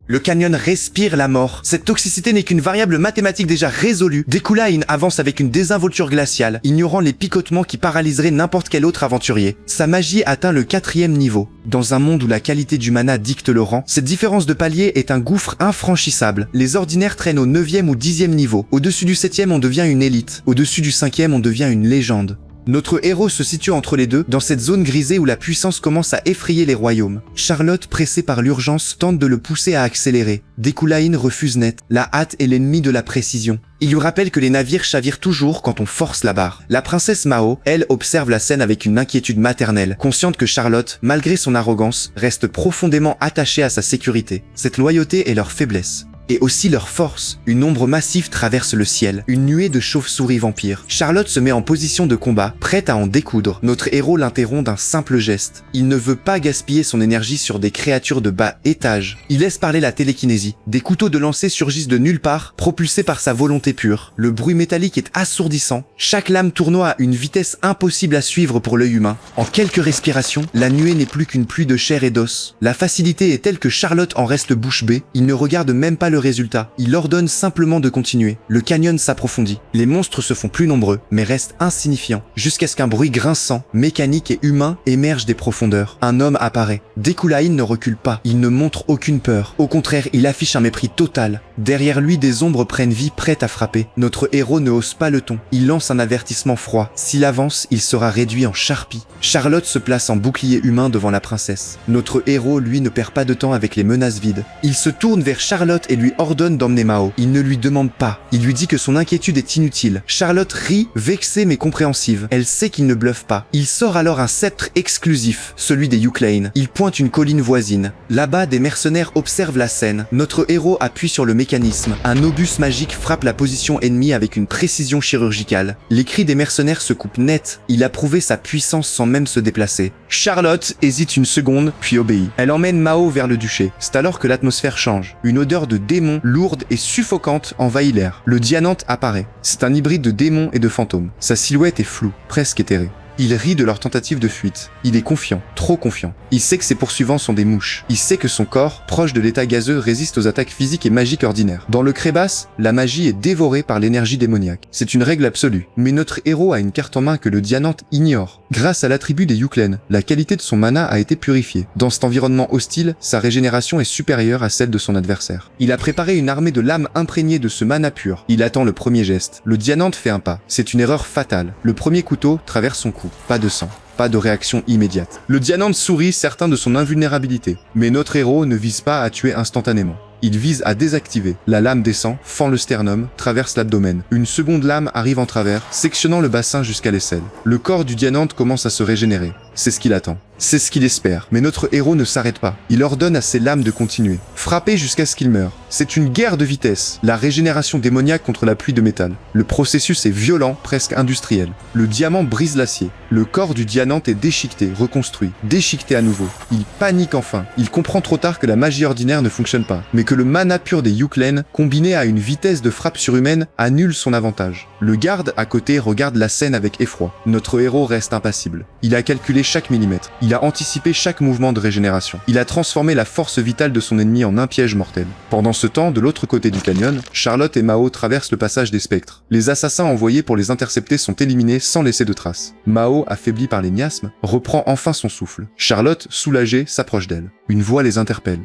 Le canyon respire la mort. Cette toxicité n'est qu'une variable mathématique déjà résolue. Dekulain avance avec une désinvolture glaciale, ignorant les picotements qui paralyseraient n'importe quel autre aventurier. Sa magie atteint le 4e niveau. Dans un monde où la qualité du mana dicte le rang, cette différence de palier est un gouffre infranchissable. Les ordinaires traînent au 9e ou 10e niveau. Au-dessus du 7e, on devient une élite. Au-dessus du 5e, on devient une légende. Notre héros se situe entre les deux, dans cette zone grisée où la puissance commence à effrayer les royaumes. Charlotte, pressée par l'urgence, tente de le pousser à accélérer. Dekulain refuse net. La hâte est l'ennemi de la précision. Il lui rappelle que les navires chavirent toujours quand on force la barre. La princesse Mao, elle, observe la scène avec une inquiétude maternelle, consciente que Charlotte, malgré son arrogance, reste profondément attachée à sa sécurité. Cette loyauté est leur faiblesse. Et aussi leur force. Une ombre massive traverse le ciel, une nuée de chauves-souris vampires. Charlotte se met en position de combat, prête à en découdre. Notre héros l'interrompt d'un simple geste. Il ne veut pas gaspiller son énergie sur des créatures de bas étage. Il laisse parler la télékinésie. Des couteaux de lancer surgissent de nulle part, propulsés par sa volonté pure. Le bruit métallique est assourdissant. Chaque lame tournoie à une vitesse impossible à suivre pour l'œil humain. En quelques respirations, la nuée n'est plus qu'une pluie de chair et d'os. La facilité est telle que Charlotte en reste bouche bée. Il ne regarde même pas le résultat. Il ordonne simplement de continuer. Le canyon s'approfondit. Les monstres se font plus nombreux, mais restent insignifiants, jusqu'à ce qu'un bruit grinçant, mécanique et humain émerge des profondeurs. Un homme apparaît. Dekulain ne recule pas. Il ne montre aucune peur. Au contraire, il affiche un mépris total. Derrière lui, des ombres prennent vie, prêtes à frapper. Notre héros ne hausse pas le ton. Il lance un avertissement froid. S'il avance, il sera réduit en charpie. Charlotte se place en bouclier humain devant la princesse. Notre héros, lui, ne perd pas de temps avec les menaces vides. Il se tourne vers Charlotte et lui ordonne d'emmener Mao. Il ne lui demande pas. Il lui dit que son inquiétude est inutile. Charlotte rit, vexée mais compréhensive. Elle sait qu'il ne bluffe pas. Il sort alors un sceptre exclusif, celui des Yuklein. Il pointe une colline voisine. Là-bas, des mercenaires observent la scène. Notre héros appuie sur le mécanisme. Un obus magique frappe la position ennemie avec une précision chirurgicale. Les cris des mercenaires se coupent net. Il a prouvé sa puissance sans même se déplacer. Charlotte hésite une seconde, puis obéit. Elle emmène Mao vers le duché. C'est alors que l'atmosphère change. Une odeur de démon, lourde et suffocante, envahit l'air. Le Dianante apparaît. C'est un hybride de démon et de fantôme. Sa silhouette est floue, presque éthérée. Il rit de leur tentative de fuite. Il est confiant, trop confiant. Il sait que ses poursuivants sont des mouches. Il sait que son corps, proche de l'état gazeux, résiste aux attaques physiques et magiques ordinaires. Dans le Crébasse, la magie est dévorée par l'énergie démoniaque. C'est une règle absolue. Mais notre héros a une carte en main que le Dianante ignore. Grâce à l'attribut des Yuklein, la qualité de son mana a été purifiée. Dans cet environnement hostile, sa régénération est supérieure à celle de son adversaire. Il a préparé une armée de lames imprégnées de ce mana pur. Il attend le premier geste. Le Dianante fait un pas. C'est une erreur fatale. Le premier couteau traverse son cou. Pas de sang. Pas de réaction immédiate. Le Dianante sourit, certain de son invulnérabilité. Mais notre héros ne vise pas à tuer instantanément. Il vise à désactiver. La lame descend, fend le sternum, traverse l'abdomen. Une seconde lame arrive en travers, sectionnant le bassin jusqu'à l'aisselle. Le corps du Dianante commence à se régénérer. C'est ce qu'il attend. C'est ce qu'il espère. Mais notre héros ne s'arrête pas. Il ordonne à ses lames de continuer. Frapper jusqu'à ce qu'il meure. C'est une guerre de vitesse. La régénération démoniaque contre la pluie de métal. Le processus est violent, presque industriel. Le diamant brise l'acier. Le corps du Dianante est déchiqueté, reconstruit, déchiqueté à nouveau. Il panique enfin. Il comprend trop tard que la magie ordinaire ne fonctionne pas, mais que le mana pur des Yuklein, combiné à une vitesse de frappe surhumaine, annule son avantage. Le garde, à côté, regarde la scène avec effroi. Notre héros reste impassible. Il a calculé chaque millimètre. Il a anticipé chaque mouvement de régénération. Il a transformé la force vitale de son ennemi en un piège mortel. Pendant ce temps, de l'autre côté du canyon, Charlotte et Mao traversent le passage des spectres. Les assassins envoyés pour les intercepter sont éliminés sans laisser de traces. Mao, affaibli par les miasmes, reprend enfin son souffle. Charlotte, soulagée, s'approche d'elle. Une voix les interpelle.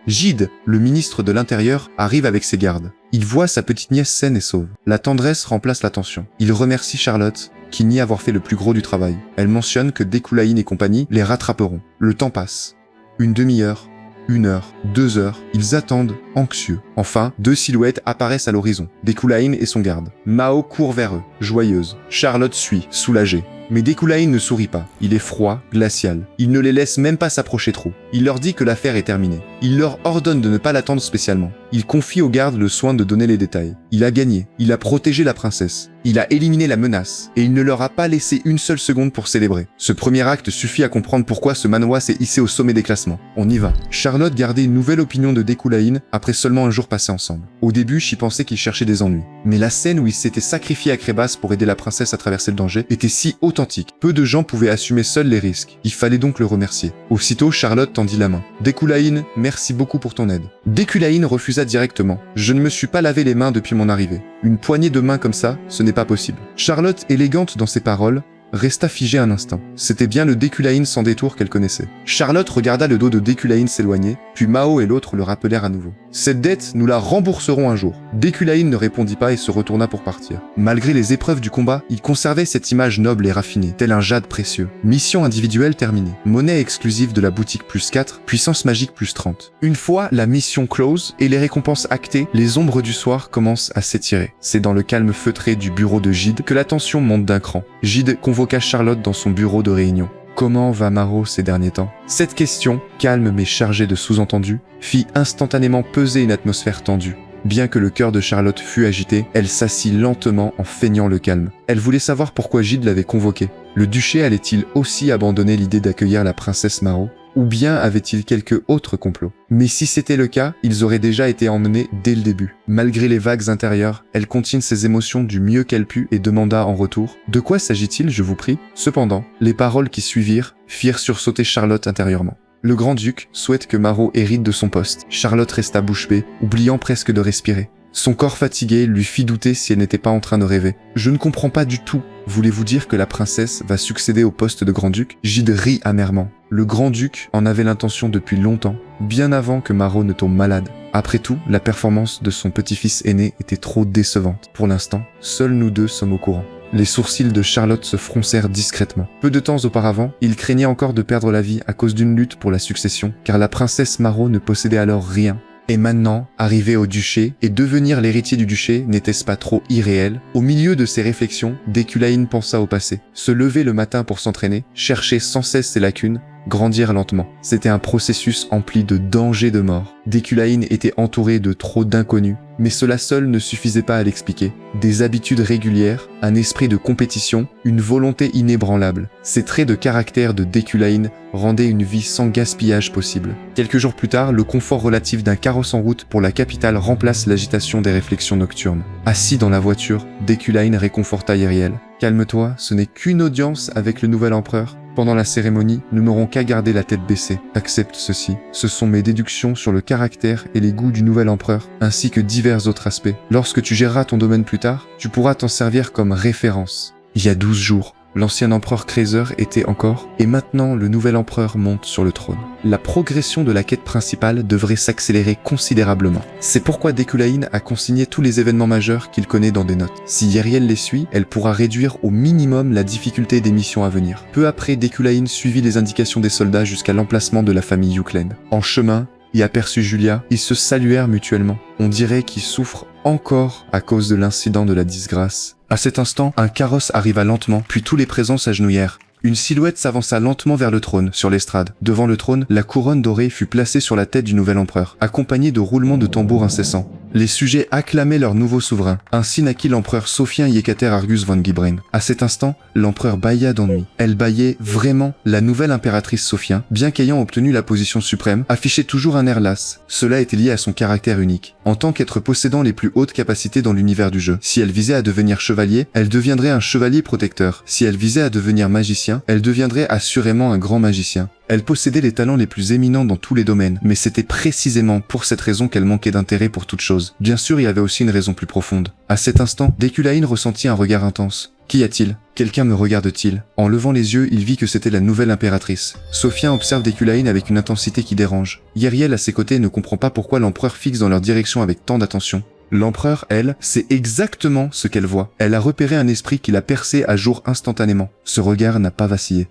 Gide, le ministre de l'Intérieur, arrive avec ses gardes. Il voit sa petite nièce saine et sauve. La tendresse remplace la tension. Il remercie Charlotte, qui nie avoir fait le plus gros du travail. Elle mentionne que Dekulain et compagnie les rattraperont. Le temps passe. Une demi-heure, 1 heure, 2 heures, ils attendent, anxieux. Enfin, 2 silhouettes apparaissent à l'horizon. Dekulain et son garde. Mao court vers eux, joyeuse. Charlotte suit, soulagée. Mais Dekulain ne sourit pas. Il est froid, glacial. Il ne les laisse même pas s'approcher trop. Il leur dit que l'affaire est terminée. Il leur ordonne de ne pas l'attendre spécialement. Il confie aux gardes le soin de donner les détails. Il a gagné. Il a protégé la princesse. Il a éliminé la menace. Et il ne leur a pas laissé une seule seconde pour célébrer. Ce premier acte suffit à comprendre pourquoi ce manoir s'est hissé au sommet des classements. On y va. Charlotte gardait une nouvelle opinion de Dekulain après seulement un jour passé ensemble. Au début, j'y pensais qu'il cherchait des ennuis. Mais la scène où il s'était sacrifié à Crébasse pour aider la princesse à traverser le danger était si authentique. Peu de gens pouvaient assumer seuls les risques. Il fallait donc le remercier. Aussitôt, Charlotte tendit la main. Dekulain, merci merci beaucoup pour ton aide. Déculaïne refusa directement. Je ne me suis pas lavé les mains depuis mon arrivée. Une poignée de main comme ça, ce n'est pas possible. Charlotte, élégante dans ses paroles, resta figée un instant. C'était bien le Déculaïne sans détour qu'elle connaissait. Charlotte regarda le dos de Déculaïne s'éloigner, puis Mao et l'autre le rappelèrent à nouveau. Cette dette, nous la rembourserons un jour. Déculaïne ne répondit pas et se retourna pour partir. Malgré les épreuves du combat, il conservait cette image noble et raffinée, tel un jade précieux. Mission individuelle terminée. Monnaie exclusive de la boutique +4, puissance magique +30. Une fois la mission close et les récompenses actées, les ombres du soir commencent à s'étirer. C'est dans le calme feutré du bureau de Gide que la tension monte d'un cran. Gide convoqua Charlotte dans son bureau de réunion. Comment va Maro ces derniers temps? Cette question, calme mais chargée de sous-entendus, fit instantanément peser une atmosphère tendue. Bien que le cœur de Charlotte fût agité, elle s'assit lentement en feignant le calme. Elle voulait savoir pourquoi Gide l'avait convoqué. Le duché allait-il aussi abandonner l'idée d'accueillir la princesse Maro? Ou bien avait-il quelque autre complot? Mais si c'était le cas, ils auraient déjà été emmenés dès le début. Malgré les vagues intérieures, elle contint ses émotions du mieux qu'elle put et demanda en retour « De quoi s'agit-il, je vous prie ?» Cependant, les paroles qui suivirent firent sursauter Charlotte intérieurement. Le grand-duc souhaite que Maro hérite de son poste. Charlotte resta bouche bée, oubliant presque de respirer. Son corps fatigué lui fit douter si elle n'était pas en train de rêver. « Je ne comprends pas du tout. Voulez-vous dire que la princesse va succéder au poste de grand-duc ?» Gide rit amèrement. Le grand-duc en avait l'intention depuis longtemps, bien avant que Maro ne tombe malade. Après tout, la performance de son petit-fils aîné était trop décevante. Pour l'instant, seuls nous deux sommes au courant. Les sourcils de Charlotte se froncèrent discrètement. Peu de temps auparavant, il craignait encore de perdre la vie à cause d'une lutte pour la succession, car la princesse Maro ne possédait alors rien. Et maintenant, arriver au duché et devenir l'héritier du duché, n'était-ce pas trop irréel? Au milieu de ses réflexions, Déculaïne pensa au passé. Se lever le matin pour s'entraîner, chercher sans cesse ses lacunes, grandir lentement. C'était un processus empli de dangers de mort. Déculaïne était entourée de trop d'inconnus, mais cela seul ne suffisait pas à l'expliquer. Des habitudes régulières, un esprit de compétition, une volonté inébranlable. Ces traits de caractère de Déculaïne rendaient une vie sans gaspillage possible. Quelques jours plus tard, le confort relatif d'un carrosse en route pour la capitale remplace l'agitation des réflexions nocturnes. Assis dans la voiture, Déculaïne réconforta Yriel. « Calme-toi, ce n'est qu'une audience avec le nouvel empereur. Pendant la cérémonie, nous n'aurons qu'à garder la tête baissée. Accepte ceci. Ce sont mes déductions sur le caractère et les goûts du nouvel empereur, ainsi que divers autres aspects. Lorsque tu géreras ton domaine plus tard, tu pourras t'en servir comme référence. » Il y a 12 jours, l'ancien empereur Kreiser était encore, et maintenant le nouvel empereur monte sur le trône. La progression de la quête principale devrait s'accélérer considérablement. C'est pourquoi Déculaïne a consigné tous les événements majeurs qu'il connaît dans des notes. Si Yriel les suit, elle pourra réduire au minimum la difficulté des missions à venir. Peu après, Déculaïne suivit les indications des soldats jusqu'à l'emplacement de la famille Yuklen. En chemin, y aperçut Julia, ils se saluèrent mutuellement. On dirait qu'ils souffrent encore à cause de l'incident de la disgrâce. À cet instant, un carrosse arriva lentement, puis tous les présents s'agenouillèrent. Une silhouette s'avança lentement vers le trône, sur l'estrade. Devant le trône, la couronne dorée fut placée sur la tête du nouvel empereur, accompagnée de roulements de tambours incessants. Les sujets acclamaient leur nouveau souverain. Ainsi naquit l'empereur Sophien Yekater Argus von Gibren. À cet instant, l'empereur bâilla d'ennui. Elle bâillait vraiment. La nouvelle impératrice Sophien, bien qu'ayant obtenu la position suprême, affichait toujours un air las. Cela était lié à son caractère unique. En tant qu'être possédant les plus hautes capacités dans l'univers du jeu, si elle visait à devenir chevalier, elle deviendrait un chevalier protecteur. Si elle visait à devenir magicien, elle deviendrait assurément un grand magicien. Elle possédait les talents les plus éminents dans tous les domaines, mais c'était précisément pour cette raison qu'elle manquait d'intérêt pour toute chose. Bien sûr, il y avait aussi une raison plus profonde. À cet instant, Déculaïne ressentit un regard intense. Qu'y a-t-il? Quelqu'un me regarde-t-il? En levant les yeux, il vit que c'était la nouvelle impératrice. Sophien observe Déculaïne avec une intensité qui dérange. Yriel, à ses côtés, ne comprend pas pourquoi l'empereur fixe dans leur direction avec tant d'attention. L'empereur, elle, sait exactement ce qu'elle voit. Elle a repéré un esprit qui l'a percé à jour instantanément. Ce regard n'a pas vacillé.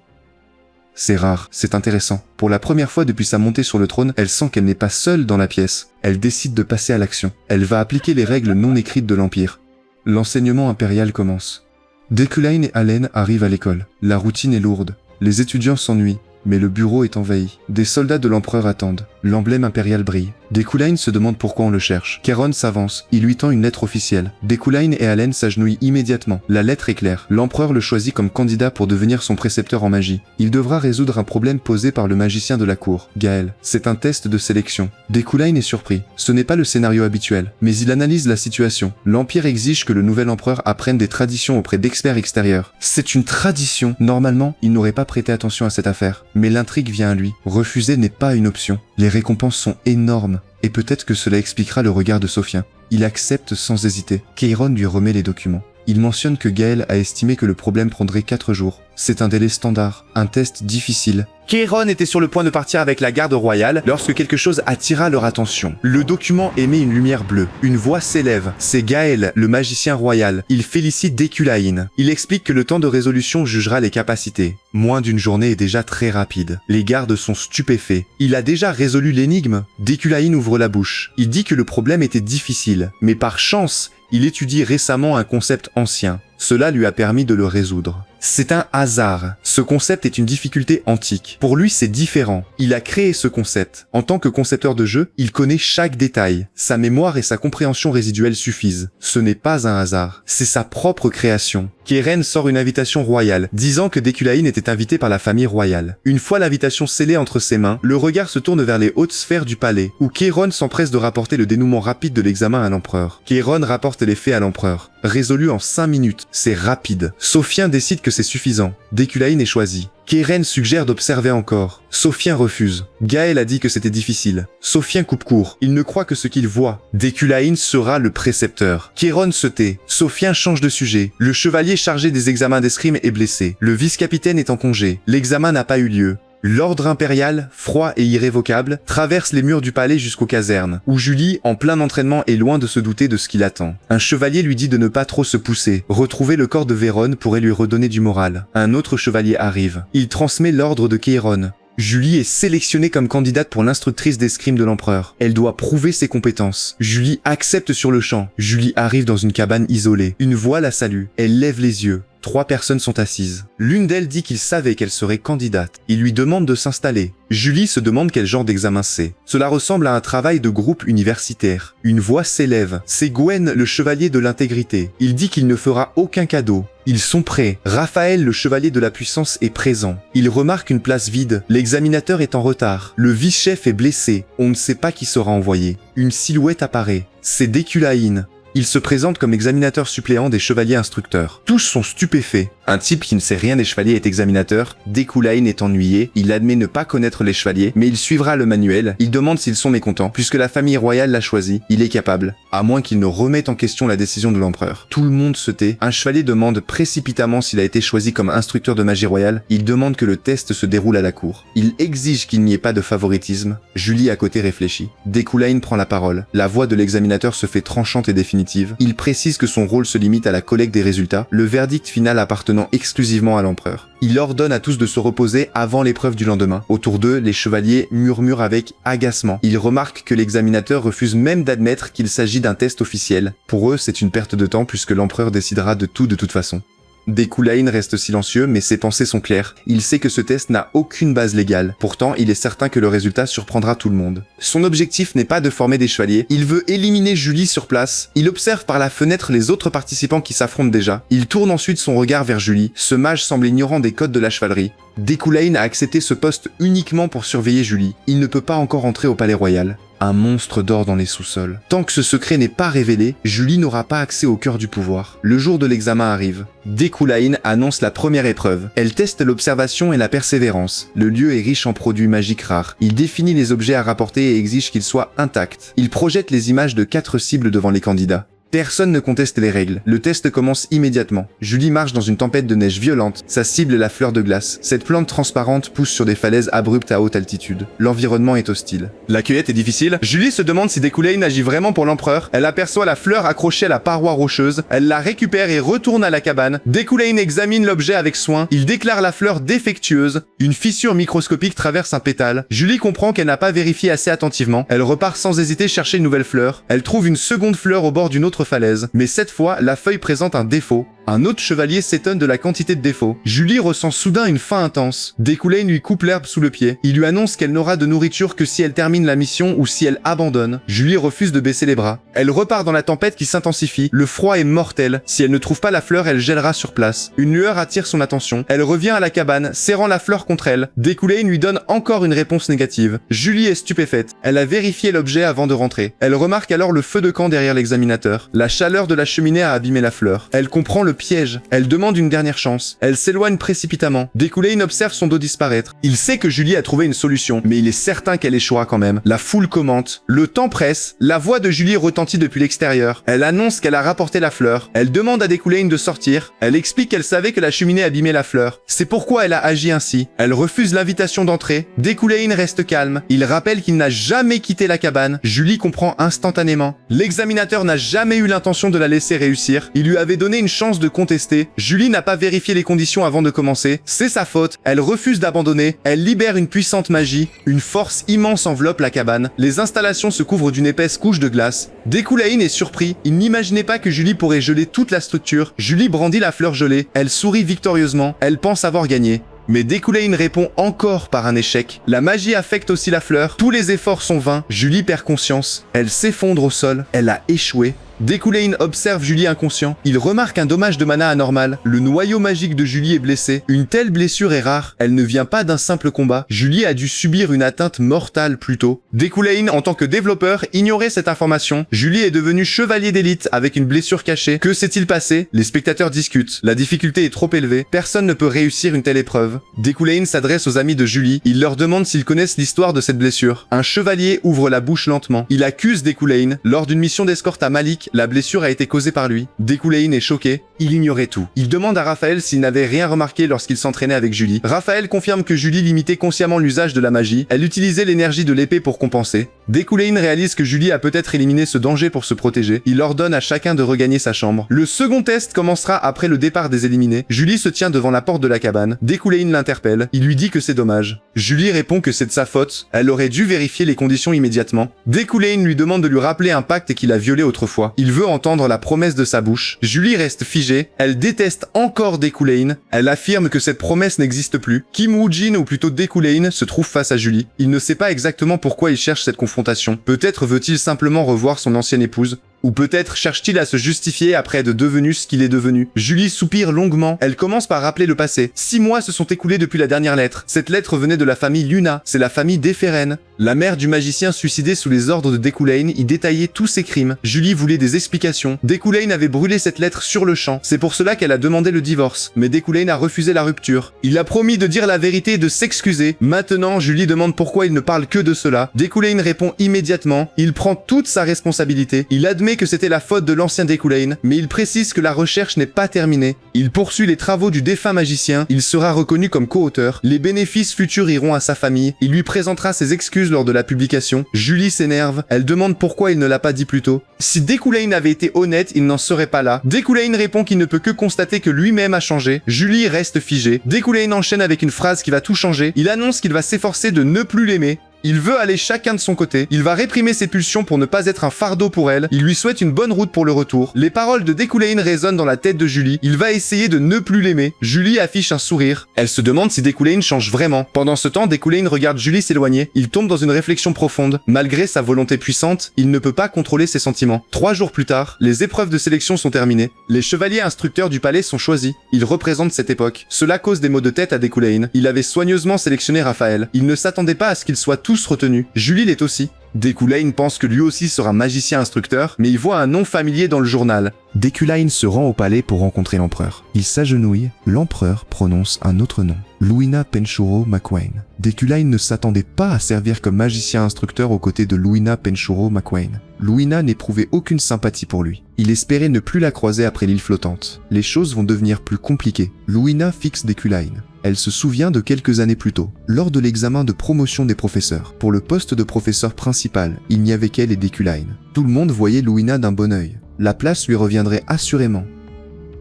C'est rare, c'est intéressant. Pour la première fois depuis sa montée sur le trône, elle sent qu'elle n'est pas seule dans la pièce. Elle décide de passer à l'action. Elle va appliquer les règles non écrites de l'Empire. L'enseignement impérial commence. Déculaïne et Allen arrivent à l'école. La routine est lourde. Les étudiants s'ennuient, mais le bureau est envahi. Des soldats de l'empereur attendent. L'emblème impérial brille. Déculaïne se demande pourquoi on le cherche. Kéron s'avance. Il lui tend une lettre officielle. Déculaïne et Allen s'agenouillent immédiatement. La lettre est claire. L'empereur le choisit comme candidat pour devenir son précepteur en magie. Il devra résoudre un problème posé par le magicien de la cour, Gaël. C'est un test de sélection. Déculaïne est surpris. Ce n'est pas le scénario habituel, mais il analyse la situation. L'Empire exige que le nouvel empereur apprenne des traditions auprès d'experts extérieurs. C'est une tradition. Normalement, il n'aurait pas prêté attention à cette affaire. Mais l'intrigue vient à lui. Refuser n'est pas une option. Les récompenses sont énormes, et peut-être que cela expliquera le regard de Sophien. Il accepte sans hésiter. Kayron lui remet les documents. Il mentionne que Gaël a estimé que le problème prendrait 4 jours. C'est un délai standard, un test difficile. Kayron était sur le point de partir avec la garde royale lorsque quelque chose attira leur attention. Le document émet une lumière bleue. Une voix s'élève. C'est Gaël, le magicien royal. Il félicite Dekulain. Il explique que le temps de résolution jugera les capacités. Moins d'une journée est déjà très rapide. Les gardes sont stupéfaits. Il a déjà résolu l'énigme. Dekulain ouvre la bouche. Il dit que le problème était difficile, mais par chance, il étudie récemment un concept ancien. Cela lui a permis de le résoudre. C'est un hasard. Ce concept est une difficulté antique. Pour lui, c'est différent. Il a créé ce concept. En tant que concepteur de jeu, il connaît chaque détail. Sa mémoire et sa compréhension résiduelle suffisent. Ce n'est pas un hasard. C'est sa propre création. Keren sort une invitation royale, disant que Dekulain était invité par la famille royale. Une fois l'invitation scellée entre ses mains, le regard se tourne vers les hautes sphères du palais, où Kayron s'empresse de rapporter le dénouement rapide de l'examen à l'empereur. Kayron rapporte les faits à l'empereur. Résolu en 5 minutes. C'est rapide. Sophien décide que c'est suffisant. Dekulain est choisi. Keren suggère d'observer encore. Sophien refuse. Gaël a dit que c'était difficile. Sophien coupe court. Il ne croit que ce qu'il voit. Dekulain sera le précepteur. Kayron se tait. Sophien change de sujet. Le chevalier chargé des examens d'escrime est blessé. Le vice-capitaine est en congé. L'examen n'a pas eu lieu. L'ordre impérial, froid et irrévocable, traverse les murs du palais jusqu'aux casernes, où Julie, en plein entraînement, est loin de se douter de ce qui l'attend. Un chevalier lui dit de ne pas trop se pousser. Retrouver le corps de Vérone pourrait lui redonner du moral. Un autre chevalier arrive. Il transmet l'ordre de Kayron. Julie est sélectionnée comme candidate pour l'instructrice d'escrime de l'empereur. Elle doit prouver ses compétences. Julie accepte sur le champ. Julie arrive dans une cabane isolée. Une voix la salue. Elle lève les yeux. 3 personnes sont assises. L'une d'elles dit qu'il savait qu'elle serait candidate. Il lui demande de s'installer. Julie se demande quel genre d'examen c'est. Cela ressemble à un travail de groupe universitaire. Une voix s'élève. C'est Gwen, le chevalier de l'intégrité. Il dit qu'il ne fera aucun cadeau. Ils sont prêts. Raphaël, le chevalier de la puissance, est présent. Il remarque une place vide. L'examinateur est en retard. Le vice-chef est blessé. On ne sait pas qui sera envoyé. Une silhouette apparaît. C'est Dekulain. Il se présente comme examinateur suppléant des chevaliers instructeurs. Tous sont stupéfaits. Un type qui ne sait rien des chevaliers est examinateur. Dekulain est ennuyé. Il admet ne pas connaître les chevaliers, mais il suivra le manuel. Il demande s'ils sont mécontents. Puisque la famille royale l'a choisi, il est capable. À moins qu'il ne remette en question la décision de l'empereur. Tout le monde se tait. Un chevalier demande précipitamment s'il a été choisi comme instructeur de magie royale. Il demande que le test se déroule à la cour. Il exige qu'il n'y ait pas de favoritisme. Julie à côté réfléchit. Dekulain prend la parole. La voix de l'examinateur se fait tranchante et définitive. Il précise que son rôle se limite à la collecte des résultats, le verdict final appartenant exclusivement à l'empereur. Il ordonne à tous de se reposer avant l'épreuve du lendemain. Autour d'eux, les chevaliers murmurent avec agacement. Ils remarquent que l'examinateur refuse même d'admettre qu'il s'agit d'un test officiel. Pour eux, c'est une perte de temps puisque l'empereur décidera de tout de toute façon. Dekulain reste silencieux, mais ses pensées sont claires. Il sait que ce test n'a aucune base légale. Pourtant, il est certain que le résultat surprendra tout le monde. Son objectif n'est pas de former des chevaliers. Il veut éliminer Julie sur place. Il observe par la fenêtre les autres participants qui s'affrontent déjà. Il tourne ensuite son regard vers Julie. Ce mage semble ignorant des codes de la chevalerie. Dekulain a accepté ce poste uniquement pour surveiller Julie. Il ne peut pas encore entrer au palais royal. Un monstre dort dans les sous-sols. Tant que ce secret n'est pas révélé, Julie n'aura pas accès au cœur du pouvoir. Le jour de l'examen arrive. Dekulain annonce la première épreuve. Elle teste l'observation et la persévérance. Le lieu est riche en produits magiques rares. Il définit les objets à rapporter et exige qu'ils soient intacts. Il projette les images de 4 cibles devant les candidats. Personne ne conteste les règles. Le test commence immédiatement. Julie marche dans une tempête de neige violente. Sa cible est la fleur de glace. Cette plante transparente pousse sur des falaises abruptes à haute altitude. L'environnement est hostile. La cueillette est difficile. Julie se demande si Dekulain agit vraiment pour l'empereur. Elle aperçoit la fleur accrochée à la paroi rocheuse. Elle la récupère et retourne à la cabane. Dekulain examine l'objet avec soin. Il déclare la fleur défectueuse. Une fissure microscopique traverse un pétale. Julie comprend qu'elle n'a pas vérifié assez attentivement. Elle repart sans hésiter chercher une nouvelle fleur. Elle trouve une seconde fleur au bord d'une autre falaise. Mais cette fois, la feuille présente un défaut. Un autre chevalier s'étonne de la quantité de défauts. Julie ressent soudain une faim intense. Dekulain lui coupe l'herbe sous le pied. Il lui annonce qu'elle n'aura de nourriture que si elle termine la mission ou si elle abandonne. Julie refuse de baisser les bras. Elle repart dans la tempête qui s'intensifie. Le froid est mortel. Si elle ne trouve pas la fleur, elle gèlera sur place. Une lueur attire son attention. Elle revient à la cabane, serrant la fleur contre elle. Dekulain lui donne encore une réponse négative. Julie est stupéfaite. Elle a vérifié l'objet avant de rentrer. Elle remarque alors le feu de camp derrière l'examinateur. La chaleur de la cheminée a abîmé la fleur. Elle comprend le piège. Elle demande une dernière chance. Elle s'éloigne précipitamment. Deku-Lane observe son dos disparaître. Il sait que Julie a trouvé une solution, mais il est certain qu'elle échouera quand même. La foule commente. Le temps presse. La voix de Julie retentit depuis l'extérieur. Elle annonce qu'elle a rapporté la fleur. Elle demande à Deku-Lane de sortir. Elle explique qu'elle savait que la cheminée abîmait la fleur. C'est pourquoi elle a agi ainsi. Elle refuse l'invitation d'entrer. Deku-Lane reste calme. Il rappelle qu'il n'a jamais quitté la cabane. Julie comprend instantanément. L'examinateur n'a jamais eu l'intention de la laisser réussir. Il lui avait donné une chance de contester. Julie n'a pas vérifié les conditions avant de commencer. C'est sa faute. Elle refuse d'abandonner. Elle libère une puissante magie. Une force immense enveloppe la cabane. Les installations se couvrent d'une épaisse couche de glace. Deku-Lane est surpris. Il n'imaginait pas que Julie pourrait geler toute la structure. Julie brandit la fleur gelée. Elle sourit victorieusement. Elle pense avoir gagné. Mais Deku-Lane répond encore par un échec. La magie affecte aussi la fleur. Tous les efforts sont vains. Julie perd conscience. Elle s'effondre au sol. Elle a échoué. Deku-Lane observe Julie inconscient. Il remarque un dommage de mana anormal. Le noyau magique de Julie est blessé. Une telle blessure est rare. Elle ne vient pas d'un simple combat. Julie a dû subir une atteinte mortale plus tôt. Deku-Lane, en tant que développeur, ignorait cette information. Julie est devenue chevalier d'élite avec une blessure cachée. Que s'est-il passé? Les spectateurs discutent. La difficulté est trop élevée. Personne ne peut réussir une telle épreuve. Deku-Lane s'adresse aux amis de Julie. Il leur demande s'ils connaissent l'histoire de cette blessure. Un chevalier ouvre la bouche lentement. Il accuse Deku-Lane. Lors d'une mission d'escorte à Malik, la blessure a été causée par lui. Deku-Lane est choqué. Il ignorait tout. Il demande à Raphaël s'il n'avait rien remarqué lorsqu'il s'entraînait avec Julie. Raphaël confirme que Julie limitait consciemment l'usage de la magie. Elle utilisait l'énergie de l'épée pour compenser. Deku-Lane réalise que Julie a peut-être éliminé ce danger pour se protéger. Il ordonne à chacun de regagner sa chambre. Le second test commencera après le départ des éliminés. Julie se tient devant la porte de la cabane. Deku-Lane l'interpelle. Il lui dit que c'est dommage. Julie répond que c'est de sa faute. Elle aurait dû vérifier les conditions immédiatement. Deku-Lane lui demande de lui rappeler un pacte qu'il a violé autrefois. Il veut entendre la promesse de sa bouche. Julie reste figée. Elle déteste encore Deku-Lane. Elle affirme que cette promesse n'existe plus. Kim Woo-jin, ou plutôt Deku-Lane, se trouve face à Julie. Il ne sait pas exactement pourquoi il cherche cette confrontation. Peut-être veut-il simplement revoir son ancienne épouse. Ou peut-être cherche-t-il à se justifier après être devenu ce qu'il est devenu. Julie soupire longuement. Elle commence par rappeler le passé. 6 mois se sont écoulés depuis la dernière lettre. Cette lettre venait de la famille Luna. C'est la famille d'Eferen. La mère du magicien suicidé sous les ordres de Deku-Lane y détaillait tous ses crimes. Julie voulait des explications. Deku-Lane avait brûlé cette lettre sur le champ. C'est pour cela qu'elle a demandé le divorce. Mais Deku-Lane a refusé la rupture. Il a promis de dire la vérité et de s'excuser. Maintenant, Julie demande pourquoi il ne parle que de cela. Deku-Lane répond immédiatement. Il prend toute sa responsabilité. Il admet que c'était la faute de l'ancien Deku-Lane, mais il précise que la recherche n'est pas terminée. Il poursuit les travaux du défunt magicien. Il sera reconnu comme co-auteur. Les bénéfices futurs iront à sa famille. Il lui présentera ses excuses lors de la publication. Julie s'énerve. Elle demande pourquoi il ne l'a pas dit plus tôt. Si Deku-Lane avait été honnête, il n'en serait pas là. Deku-Lane répond qu'il ne peut que constater que lui-même a changé. Julie reste figée. Deku-Lane enchaîne avec une phrase qui va tout changer. Il annonce qu'il va s'efforcer de ne plus l'aimer. Il veut aller chacun de son côté. Il va réprimer ses pulsions pour ne pas être un fardeau pour elle. Il lui souhaite une bonne route pour le retour. Les paroles de Deku-Lane résonnent dans la tête de Julie. Il va essayer de ne plus l'aimer. Julie affiche un sourire. Elle se demande si Deku-Lane change vraiment. Pendant ce temps, Deku-Lane regarde Julie s'éloigner. Il tombe dans une réflexion profonde. Malgré sa volonté puissante, il ne peut pas contrôler ses sentiments. 3 jours plus tard, les épreuves de sélection sont terminées. Les chevaliers instructeurs du palais sont choisis. Ils représentent cette époque. Cela cause des maux de tête à Deku-Lane. Il avait soigneusement sélectionné Raphaël. Il ne s'attendait pas à ce qu'ils soient tous retenus. Julie l'est aussi. Deku-Lane pense que lui aussi sera magicien instructeur, mais il voit un nom familier dans le journal. Deku-Lane se rend au palais pour rencontrer l'empereur. Il s'agenouille, l'empereur prononce un autre nom, Luina Penshuro Makuhane. Deku-Lane ne s'attendait pas à servir comme magicien instructeur aux côtés de Luina Penshuro Makuhane. Luina n'éprouvait aucune sympathie pour lui. Il espérait ne plus la croiser après l'île flottante. Les choses vont devenir plus compliquées. Luina fixe Deku-Lane. Elle se souvient de quelques années plus tôt, lors de l'examen de promotion des professeurs. Pour le poste de professeur principal, il n'y avait qu'elle et Deku-Lane. Tout le monde voyait Luina d'un bon œil. La place lui reviendrait assurément.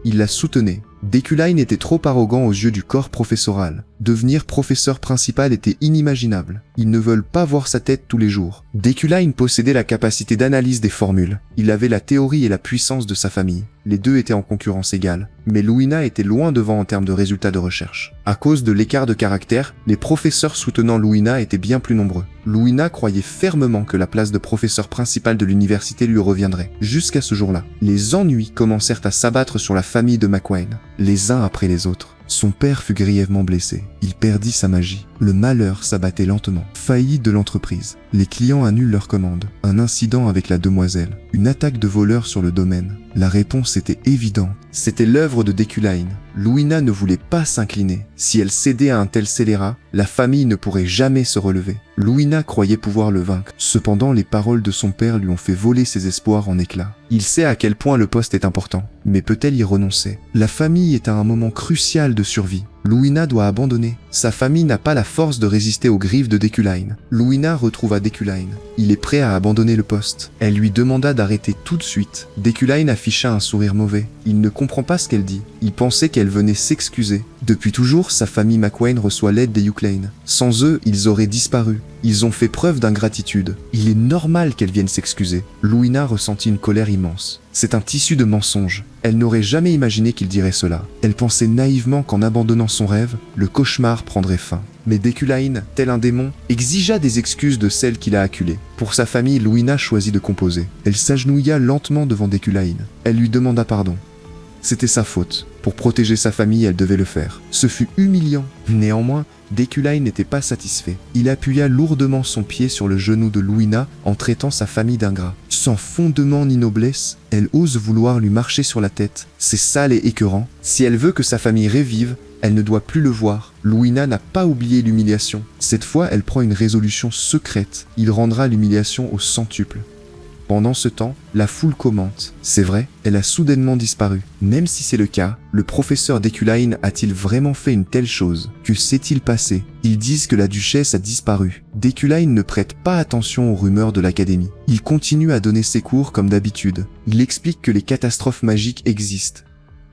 Il la soutenait. Deku-Lane était trop arrogant aux yeux du corps professoral. Devenir professeur principal était inimaginable. Ils ne veulent pas voir sa tête tous les jours. Deku-Lane possédait la capacité d'analyse des formules. Il avait la théorie et la puissance de sa famille. Les deux étaient en concurrence égale. Mais Luina était loin devant en termes de résultats de recherche. À cause de l'écart de caractère, les professeurs soutenant Luina étaient bien plus nombreux. Luina croyait fermement que la place de professeur principal de l'université lui reviendrait. Jusqu'à ce jour-là, les ennuis commencèrent à s'abattre sur la famille de Makuhane, les uns après les autres. Son père fut grièvement blessé. Il perdit sa magie. Le malheur s'abattait lentement. Faillite de l'entreprise. Les clients annulent leurs commandes. Un incident avec la demoiselle. Une attaque de voleurs sur le domaine. La réponse était évidente. C'était l'œuvre de Deculain. Louina ne voulait pas s'incliner. Si elle cédait à un tel scélérat, la famille ne pourrait jamais se relever. Louina croyait pouvoir le vaincre. Cependant, les paroles de son père lui ont fait voler ses espoirs en éclats. Il sait à quel point le poste est important, mais peut-elle y renoncer? La famille est à un moment crucial de survie. Louina doit abandonner. Sa famille n'a pas la force de résister aux griffes de Deculain. Louina retrouva Deculain. Il est prêt à abandonner le poste. Elle lui demanda d'arrêter tout de suite. Deculain afficha un sourire mauvais. Il ne comprend pas ce qu'elle dit. Il pensait qu'elle venait s'excuser. Depuis toujours, sa famille McWayne reçoit l'aide des Uclane. Sans eux, ils auraient disparu. Ils ont fait preuve d'ingratitude. Il est normal qu'elle vienne s'excuser. Louina ressentit une colère immense. C'est un tissu de mensonges. Elle n'aurait jamais imaginé qu'il dirait cela. Elle pensait naïvement qu'en abandonnant son rêve, le cauchemar prendrait fin. Mais Deculain, tel un démon, exigea des excuses de celle qui l'a acculée. Pour sa famille, Louina choisit de composer. Elle s'agenouilla lentement devant Deculain. Elle lui demanda pardon. C'était sa faute. Pour protéger sa famille, elle devait le faire. Ce fut humiliant. Néanmoins, Deculain n'était pas satisfait. Il appuya lourdement son pied sur le genou de Louina en traitant sa famille d'ingrats. Sans fondement ni noblesse, elle ose vouloir lui marcher sur la tête. C'est sale et écœurant. Si elle veut que sa famille revive, elle ne doit plus le voir. Louina n'a pas oublié l'humiliation. Cette fois, elle prend une résolution secrète. Il rendra l'humiliation au centuple. Pendant ce temps, la foule commente. C'est vrai, elle a soudainement disparu. Même si c'est le cas, le professeur Deculain a-t-il vraiment fait une telle chose? Que s'est-il passé? Ils disent que la duchesse a disparu. Deculain ne prête pas attention aux rumeurs de l'académie. Il continue à donner ses cours comme d'habitude. Il explique que les catastrophes magiques existent.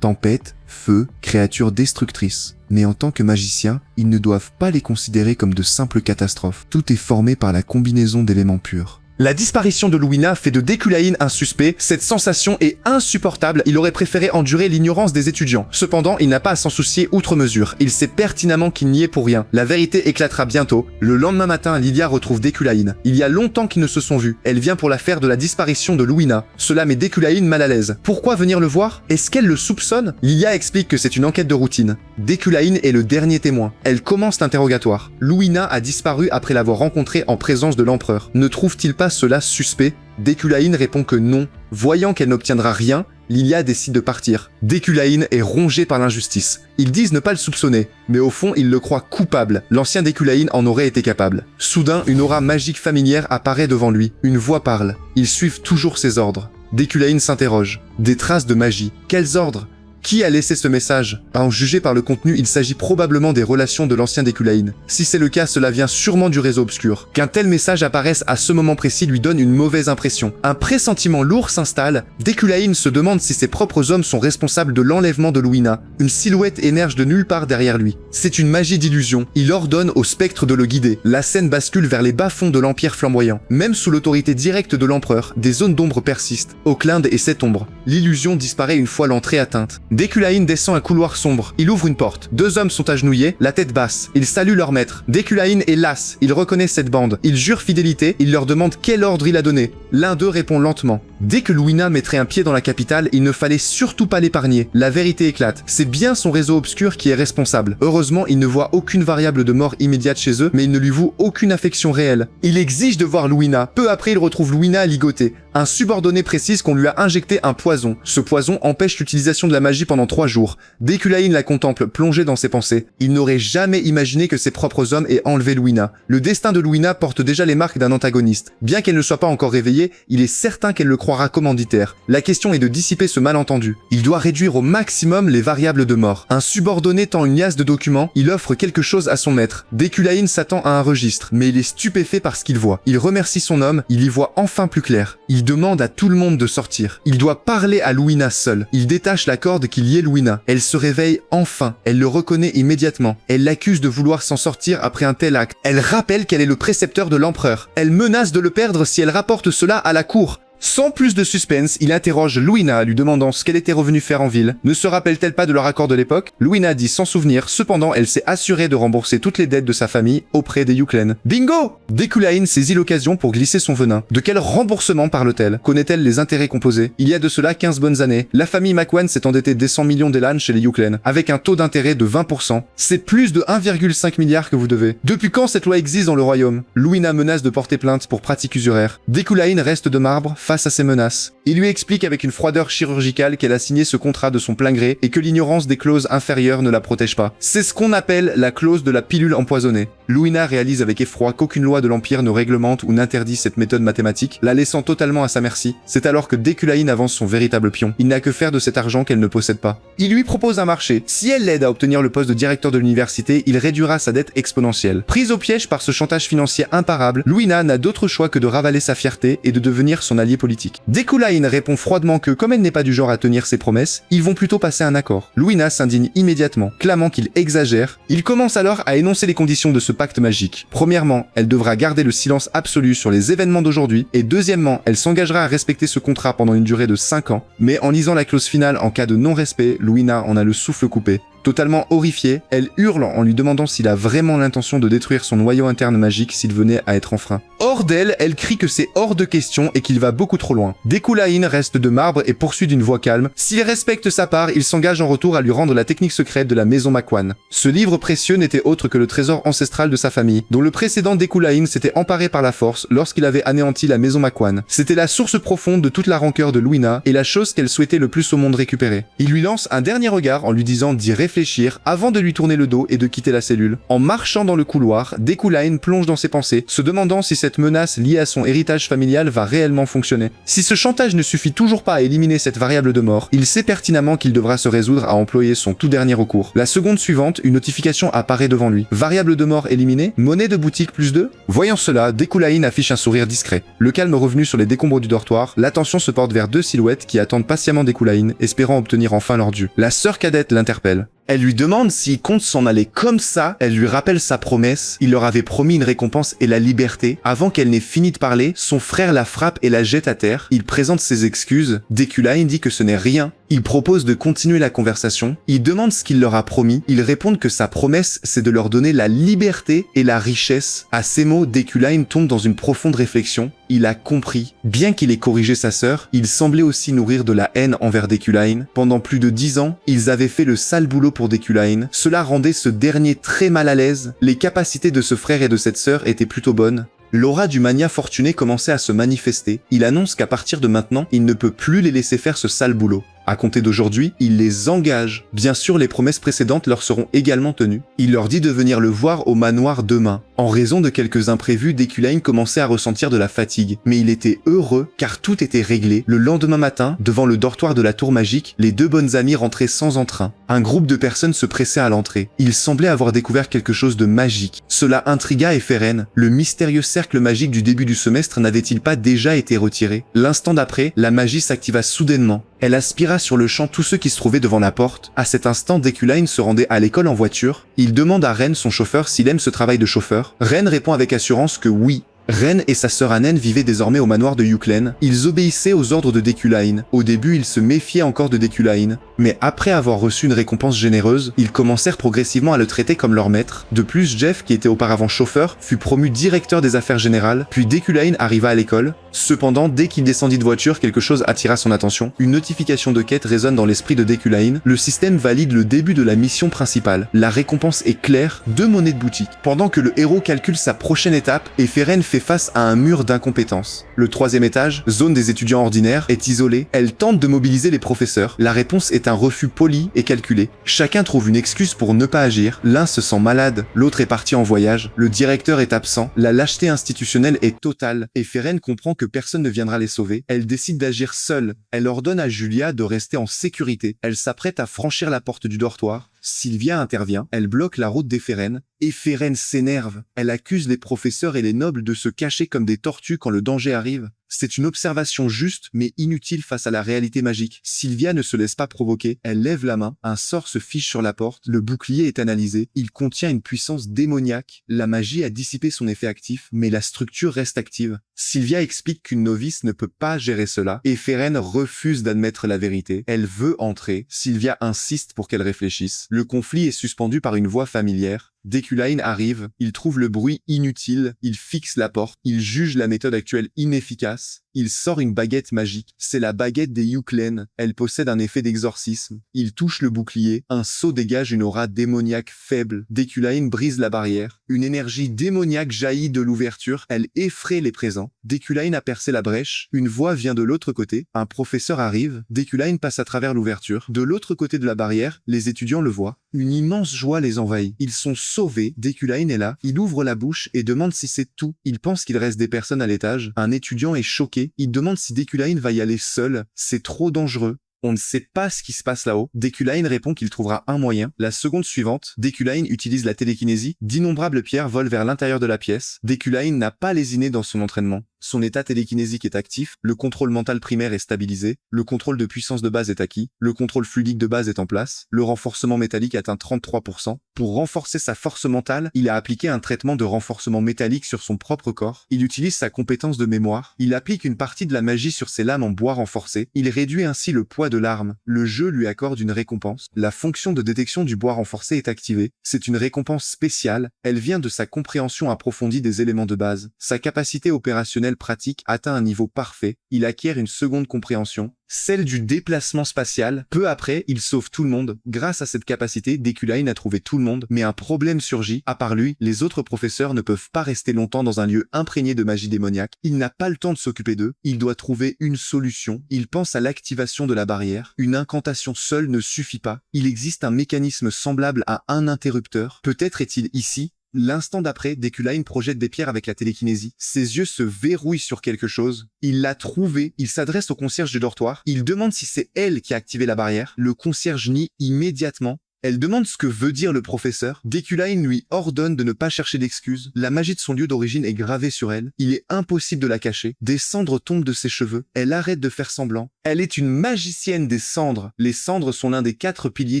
Tempêtes, feux, créatures destructrices. Mais en tant que magiciens, ils ne doivent pas les considérer comme de simples catastrophes. Tout est formé par la combinaison d'éléments purs. La disparition de Louina fait de Deculain un suspect. Cette sensation est insupportable. Il aurait préféré endurer l'ignorance des étudiants. Cependant, il n'a pas à s'en soucier outre mesure. Il sait pertinemment qu'il n'y est pour rien. La vérité éclatera bientôt. Le lendemain matin, Lilia retrouve Deculain. Il y a longtemps qu'ils ne se sont vus. Elle vient pour l'affaire de la disparition de Louina. Cela met Deculain mal à l'aise. Pourquoi venir le voir? Est-ce qu'elle le soupçonne? Lilia explique que c'est une enquête de routine. Deculain est le dernier témoin. Elle commence l'interrogatoire. Louina a disparu après l'avoir rencontré en présence de l'empereur. Ne trouve-t-il pas cela suspect? Deculain répond que non. Voyant qu'elle n'obtiendra rien, Lilia décide de partir. Deculain est rongé par l'injustice. Ils disent ne pas le soupçonner, mais au fond, ils le croient coupable. L'ancien Deculain en aurait été capable. Soudain, une aura magique familière apparaît devant lui. Une voix parle. Ils suivent toujours ses ordres. Deculain s'interroge. Des traces de magie. Quels ordres? Qui a laissé ce message? À en juger par le contenu, il s'agit probablement des relations de l'ancien Deculain. Si c'est le cas, cela vient sûrement du réseau obscur. Qu'un tel message apparaisse à ce moment précis lui donne une mauvaise impression. Un pressentiment lourd s'installe. Deculain se demande si ses propres hommes sont responsables de l'enlèvement de Louina. Une silhouette émerge de nulle part derrière lui. C'est une magie d'illusion. Il ordonne au spectre de le guider. La scène bascule vers les bas-fonds de l'Empire flamboyant. Même sous l'autorité directe de l'empereur, des zones d'ombre persistent. Auckland et cette ombre. L'illusion disparaît une fois l'entrée atteinte. Deculain descend un couloir sombre. Il ouvre une porte. Deux hommes sont agenouillés, la tête basse. Ils saluent leur maître. Deculain est las. Il reconnaît cette bande. Il jure fidélité. Il leur demande quel ordre il a donné. L'un d'eux répond lentement. Dès que Louina mettrait un pied dans la capitale, il ne fallait surtout pas l'épargner. La vérité éclate. C'est bien son réseau obscur qui est responsable. Heureusement, il ne voit aucune variable de mort immédiate chez eux, mais il ne lui voue aucune affection réelle. Il exige de voir Louina. Peu après, il retrouve Louina ligotée. Un subordonné précise qu'on lui a injecté un poison. Ce poison empêche l'utilisation de la magie pendant 3 jours. Deculain la contemple, plongé dans ses pensées. Il n'aurait jamais imaginé que ses propres hommes aient enlevé Louina. Le destin de Louina porte déjà les marques d'un antagoniste. Bien qu'elle ne soit pas encore réveillée, il est certain qu'elle le croira commanditaire. La question est de dissiper ce malentendu. Il doit réduire au maximum les variables de mort. Un subordonné tend une liasse de documents, il offre quelque chose à son maître. Deculain s'attend à un registre, mais il est stupéfait par ce qu'il voit. Il remercie son homme, il y voit enfin plus clair. Il demande à tout le monde de sortir. Il doit parler à Louina seul. Il détache la corde qui liait Louina. Elle se réveille enfin. Elle le reconnaît immédiatement. Elle l'accuse de vouloir s'en sortir après un tel acte. Elle rappelle qu'elle est le précepteur de l'empereur. Elle menace de le perdre si elle rapporte cela à la cour. Sans plus de suspense, il interroge Louina, lui demandant ce qu'elle était revenue faire en ville. Ne se rappelle-t-elle pas de leur accord de l'époque? Louina dit sans souvenir, cependant elle s'est assurée de rembourser toutes les dettes de sa famille auprès des Yuklen. Bingo! Dekulain saisit l'occasion pour glisser son venin. De quel remboursement parle-t-elle? Connaît-elle les intérêts composés? Il y a de cela 15 bonnes années, la famille McWan s'est endettée des 100 millions d'élan chez les Yuklen, avec un taux d'intérêt de 20%. C'est plus de 1,5 milliard que vous devez. Depuis quand cette loi existe dans le royaume? Louina menace de porter plainte pour pratique usuraire. Dekulain reste de marbre face à ces menaces. Il lui explique avec une froideur chirurgicale qu'elle a signé ce contrat de son plein gré et que l'ignorance des clauses inférieures ne la protège pas. C'est ce qu'on appelle la clause de la pilule empoisonnée. Louina réalise avec effroi qu'aucune loi de l'Empire ne réglemente ou n'interdit cette méthode mathématique, la laissant totalement à sa merci. C'est alors que Dekulain avance son véritable pion. Il n'a que faire de cet argent qu'elle ne possède pas. Il lui propose un marché. Si elle l'aide à obtenir le poste de directeur de l'université, il réduira sa dette exponentielle. Prise au piège par ce chantage financier imparable, Louina n'a d'autre choix que de ravaler sa fierté et de devenir son allié politique. Dekulain répond froidement que, comme elle n'est pas du genre à tenir ses promesses, ils vont plutôt passer un accord. Louina s'indigne immédiatement, clamant qu'il exagère. Il commence alors à énoncer les conditions de ce pacte magique. Premièrement, elle devra garder le silence absolu sur les événements d'aujourd'hui, et deuxièmement, elle s'engagera à respecter ce contrat pendant une durée de 5 ans. Mais en lisant la clause finale en cas de non-respect, Louina en a le souffle coupé. Totalement horrifiée, elle hurle en lui demandant s'il a vraiment l'intention de détruire son noyau interne magique s'il venait à être enfreint. Hors d'elle, elle crie que c'est hors de question et qu'il va beaucoup trop loin. Dekulain reste de marbre et poursuit d'une voix calme. S'il respecte sa part, il s'engage en retour à lui rendre la technique secrète de la maison McWan. Ce livre précieux n'était autre que le trésor ancestral de sa famille, dont le précédent Dekulain s'était emparé par la force lorsqu'il avait anéanti la maison McWan. C'était la source profonde de toute la rancœur de Louina et la chose qu'elle souhaitait le plus au monde récupérer. Il lui lance un dernier regard en lui disant d'y réfléchir avant de lui tourner le dos et de quitter la cellule. En marchant dans le couloir, Dekulain plonge dans ses pensées, se demandant si cette menace liée à son héritage familial va réellement fonctionner. Si ce chantage ne suffit toujours pas à éliminer cette variable de mort, il sait pertinemment qu'il devra se résoudre à employer son tout dernier recours. La seconde suivante, une notification apparaît devant lui. Variable de mort éliminée, monnaie de boutique plus 2. Voyant cela, Dekulain affiche un sourire discret. Le calme revenu sur les décombres du dortoir, l'attention se porte vers deux silhouettes qui attendent patiemment Dekulain, espérant obtenir enfin leur dû. La sœur cadette l'interpelle. Elle lui demande s'il compte s'en aller comme ça, elle lui rappelle sa promesse, il leur avait promis une récompense et la liberté. Avant qu'elle n'ait fini de parler, son frère la frappe et la jette à terre. Il présente ses excuses, Dekulain dit que ce n'est rien. Il propose de continuer la conversation, il demande ce qu'il leur a promis, ils répondent que sa promesse c'est de leur donner la liberté et la richesse. À ces mots, Dekulain tombe dans une profonde réflexion, il a compris. Bien qu'il ait corrigé sa sœur, il semblait aussi nourrir de la haine envers Dekulain. Pendant plus de 10 ans, ils avaient fait le sale boulot pour Dekulain. Cela rendait ce dernier très mal à l'aise. Les capacités de ce frère et de cette sœur étaient plutôt bonnes. L'aura du mania fortuné commençait à se manifester. Il annonce qu'à partir de maintenant, il ne peut plus les laisser faire ce sale boulot. À compter d'aujourd'hui, il les engage. Bien sûr, les promesses précédentes leur seront également tenues. Il leur dit de venir le voir au manoir demain. En raison de quelques imprévus, Dekulain commençait à ressentir de la fatigue. Mais il était heureux, car tout était réglé. Le lendemain matin, devant le dortoir de la tour magique, les deux bonnes amies rentraient sans entrain. Un groupe de personnes se pressait à l'entrée. Ils semblaient avoir découvert quelque chose de magique. Cela intrigua Eferen. Le mystérieux cercle magique du début du semestre n'avait-il pas déjà été retiré? L'instant d'après, la magie s'activa soudainement. Elle aspira sur le champ tous ceux qui se trouvaient devant la porte. À cet instant, Dekulain se rendait à l'école en voiture. Il demande à Ren, son chauffeur, s'il aime ce travail de chauffeur. Ren répond avec assurance que oui. Ren et sa sœur Anen vivaient désormais au manoir de Yuklen. Ils obéissaient aux ordres de Dekulain. Au début, ils se méfiaient encore de Dekulain. Mais après avoir reçu une récompense généreuse, ils commencèrent progressivement à le traiter comme leur maître. De plus, Jeff, qui était auparavant chauffeur, fut promu directeur des affaires générales, puis Dekulain arriva à l'école. Cependant, dès qu'il descendit de voiture, quelque chose attira son attention. Une notification de quête résonne dans l'esprit de Dekulain. Le système valide le début de la mission principale. La récompense est claire, 2 monnaies de boutique. Pendant que le héros calcule sa prochaine étape, Eferen fait face à un mur d'incompétence. Le 3e étage, zone des étudiants ordinaires, est isolé. Elle tente de mobiliser les professeurs. La réponse est un refus poli et calculé. Chacun trouve une excuse pour ne pas agir. L'un se sent malade, l'autre est parti en voyage. Le directeur est absent. La lâcheté institutionnelle est totale. Eferen comprend que personne ne viendra les sauver. Elle décide d'agir seule. Elle ordonne à Julia de rester en sécurité. Elle s'apprête à franchir la porte du dortoir. Sylvia intervient, elle bloque la route d'Eferen. Eferen s'énerve. Elle accuse les professeurs et les nobles de se cacher comme des tortues quand le danger arrive. C'est une observation juste, mais inutile face à la réalité magique. Sylvia ne se laisse pas provoquer, elle lève la main, un sort se fiche sur la porte, le bouclier est analysé, il contient une puissance démoniaque, la magie a dissipé son effet actif, mais la structure reste active. Sylvia explique qu'une novice ne peut pas gérer cela, et Feren refuse d'admettre la vérité. Elle veut entrer, Sylvia insiste pour qu'elle réfléchisse. Le conflit est suspendu par une voix familière. Deculain arrive, il trouve le bruit inutile, il fixe la porte, il juge la méthode actuelle inefficace, il sort une baguette magique. C'est la baguette des Yuklen, elle possède un effet d'exorcisme. Il touche le bouclier, un sceau dégage une aura démoniaque faible. Deculain brise la barrière, une énergie démoniaque jaillit de l'ouverture, elle effraie les présents. Deculain a percé la brèche, une voix vient de l'autre côté, un professeur arrive, Deculain passe à travers l'ouverture. De l'autre côté de la barrière, les étudiants le voient. Une immense joie les envahit. Ils sont sauvés, Deculain est là, il ouvre la bouche et demande si c'est tout. Il pense qu'il reste des personnes à l'étage. Un étudiant est choqué, il demande si Deculain va y aller seul. C'est trop dangereux. On ne sait pas ce qui se passe là-haut. Deculain répond qu'il trouvera un moyen. La seconde suivante, Deculain utilise la télékinésie. D'innombrables pierres volent vers l'intérieur de la pièce. Deculain n'a pas lésiné dans son entraînement. Son état télékinésique est actif, le contrôle mental primaire est stabilisé, le contrôle de puissance de base est acquis, le contrôle fluidique de base est en place, le renforcement métallique atteint 33%. Pour renforcer sa force mentale, il a appliqué un traitement de renforcement métallique sur son propre corps. Il utilise sa compétence de mémoire. Il applique une partie de la magie sur ses lames en bois renforcé. Il réduit ainsi le poids de l'arme. Le jeu lui accorde une récompense. La fonction de détection du bois renforcé est activée. C'est une récompense spéciale. Elle vient de sa compréhension approfondie des éléments de base. Sa capacité opérationnelle pratique atteint un niveau parfait, il acquiert une seconde compréhension, celle du déplacement spatial. Peu après, il sauve tout le monde. Grâce à cette capacité, Deculain a trouvé tout le monde, mais un problème surgit. À part lui, les autres professeurs ne peuvent pas rester longtemps dans un lieu imprégné de magie démoniaque. Il n'a pas le temps de s'occuper d'eux. Il doit trouver une solution. Il pense à l'activation de la barrière. Une incantation seule ne suffit pas. Il existe un mécanisme semblable à un interrupteur. Peut-être est-il ici. L'instant d'après, Deculain projette des pierres avec la télékinésie. Ses yeux se verrouillent sur quelque chose. Il l'a trouvé. Il s'adresse au concierge du dortoir. Il demande si c'est elle qui a activé la barrière. Le concierge nie immédiatement. Elle demande ce que veut dire le professeur. Deculain lui ordonne de ne pas chercher d'excuses. La magie de son lieu d'origine est gravée sur elle. Il est impossible de la cacher. Des cendres tombent de ses cheveux. Elle arrête de faire semblant. Elle est une magicienne des cendres. Les cendres sont l'un des 4 piliers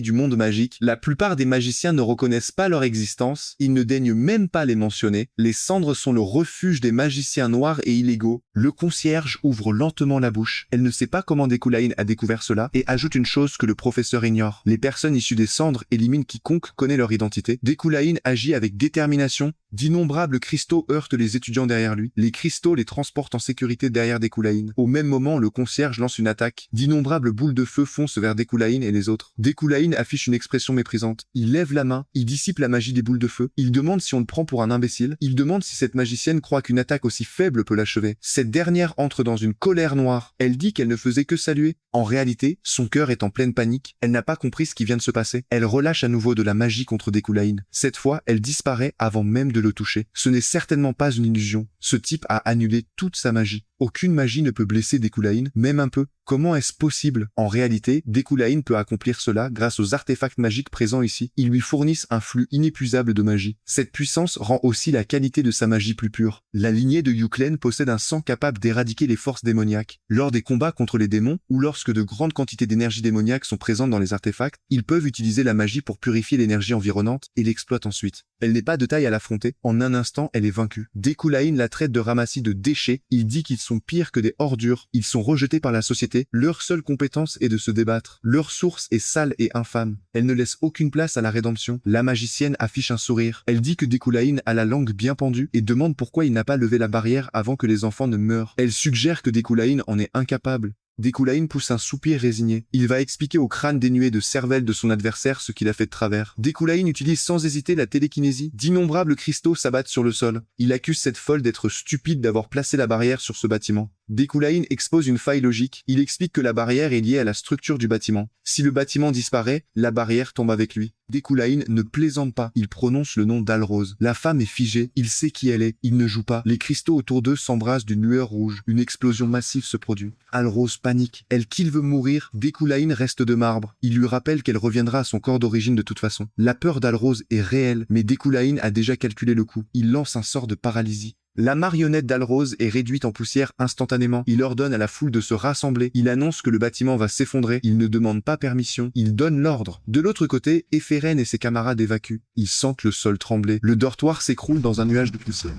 du monde magique. La plupart des magiciens ne reconnaissent pas leur existence. Ils ne daignent même pas les mentionner. Les cendres sont le refuge des magiciens noirs et illégaux. Le concierge ouvre lentement la bouche. Elle ne sait pas comment Deculain a découvert cela et ajoute une chose que le professeur ignore. Les personnes issues des cendres éliminent quiconque connaît leur identité. Deculain agit avec détermination. D'innombrables cristaux heurtent les étudiants derrière lui. Les cristaux les transportent en sécurité derrière Deculain. Au même moment, le concierge lance une attaque. D'innombrables boules de feu foncent vers Deculain et les autres. Deculain affiche une expression méprisante. Il lève la main, il dissipe la magie des boules de feu. Il demande si on le prend pour un imbécile. Il demande si cette magicienne croit qu'une attaque aussi faible peut l'achever. Cette dernière entre dans une colère noire. Elle dit qu'elle ne faisait que saluer. En réalité, son cœur est en pleine panique. Elle n'a pas compris ce qui vient de se passer. Elle relâche à nouveau de la magie contre Deculain. Cette fois, elle disparaît avant même de le toucher. Ce n'est certainement pas une illusion. Ce type a annulé toute sa magie. Aucune magie ne peut blesser Deculain, même un peu. Comment est-ce possible? En réalité, Deculain peut accomplir cela grâce aux artefacts magiques présents ici. Ils lui fournissent un flux inépuisable de magie. Cette puissance rend aussi la qualité de sa magie plus pure. La lignée de Yuklen possède un sang capable d'éradiquer les forces démoniaques. Lors des combats contre les démons, ou lorsque de grandes quantités d'énergie démoniaque sont présentes dans les artefacts, ils peuvent utiliser la magie pour purifier l'énergie environnante et l'exploitent ensuite. Elle n'est pas de taille à l'affronter. En un instant, elle est vaincue. Deculain la traite de ramassis de déchets. Il dit qu'ils sont pires que des ordures. Ils sont rejetés par la société. Leur seule compétence est de se débattre. Leur source est sale et infâme. Elle ne laisse aucune place à la rédemption. La magicienne affiche un sourire. Elle dit que Deculain a la langue bien pendue et demande pourquoi il n'a pas levé la barrière avant que les enfants ne meurent. Elle suggère que Deculain en est incapable. Deculain pousse un soupir résigné. Il va expliquer au crâne dénué de cervelle de son adversaire ce qu'il a fait de travers. Deculain utilise sans hésiter la télékinésie. D'innombrables cristaux s'abattent sur le sol. Il accuse cette folle d'être stupide d'avoir placé la barrière sur ce bâtiment. Deculain expose une faille logique. Il explique que la barrière est liée à la structure du bâtiment. Si le bâtiment disparaît, la barrière tombe avec lui. Deculain ne plaisante pas. Il prononce le nom d'Alrose. La femme est figée. Il sait qui elle est. Il ne joue pas. Les cristaux autour d'eux s'embrassent d'une lueur rouge. Une explosion massive se produit. Alrose panique. Elle qu'il veut mourir. Deculain reste de marbre. Il lui rappelle qu'elle reviendra à son corps d'origine de toute façon. La peur d'Alrose est réelle, mais Deculain a déjà calculé le coup. Il lance un sort de paralysie. La marionnette d'Alrose est réduite en poussière instantanément. Il ordonne à la foule de se rassembler. Il annonce que le bâtiment va s'effondrer. Il ne demande pas permission. Il donne l'ordre. De l'autre côté, Eferen et ses camarades évacuent. Ils sentent le sol trembler. Le dortoir s'écroule dans un nuage de poussière.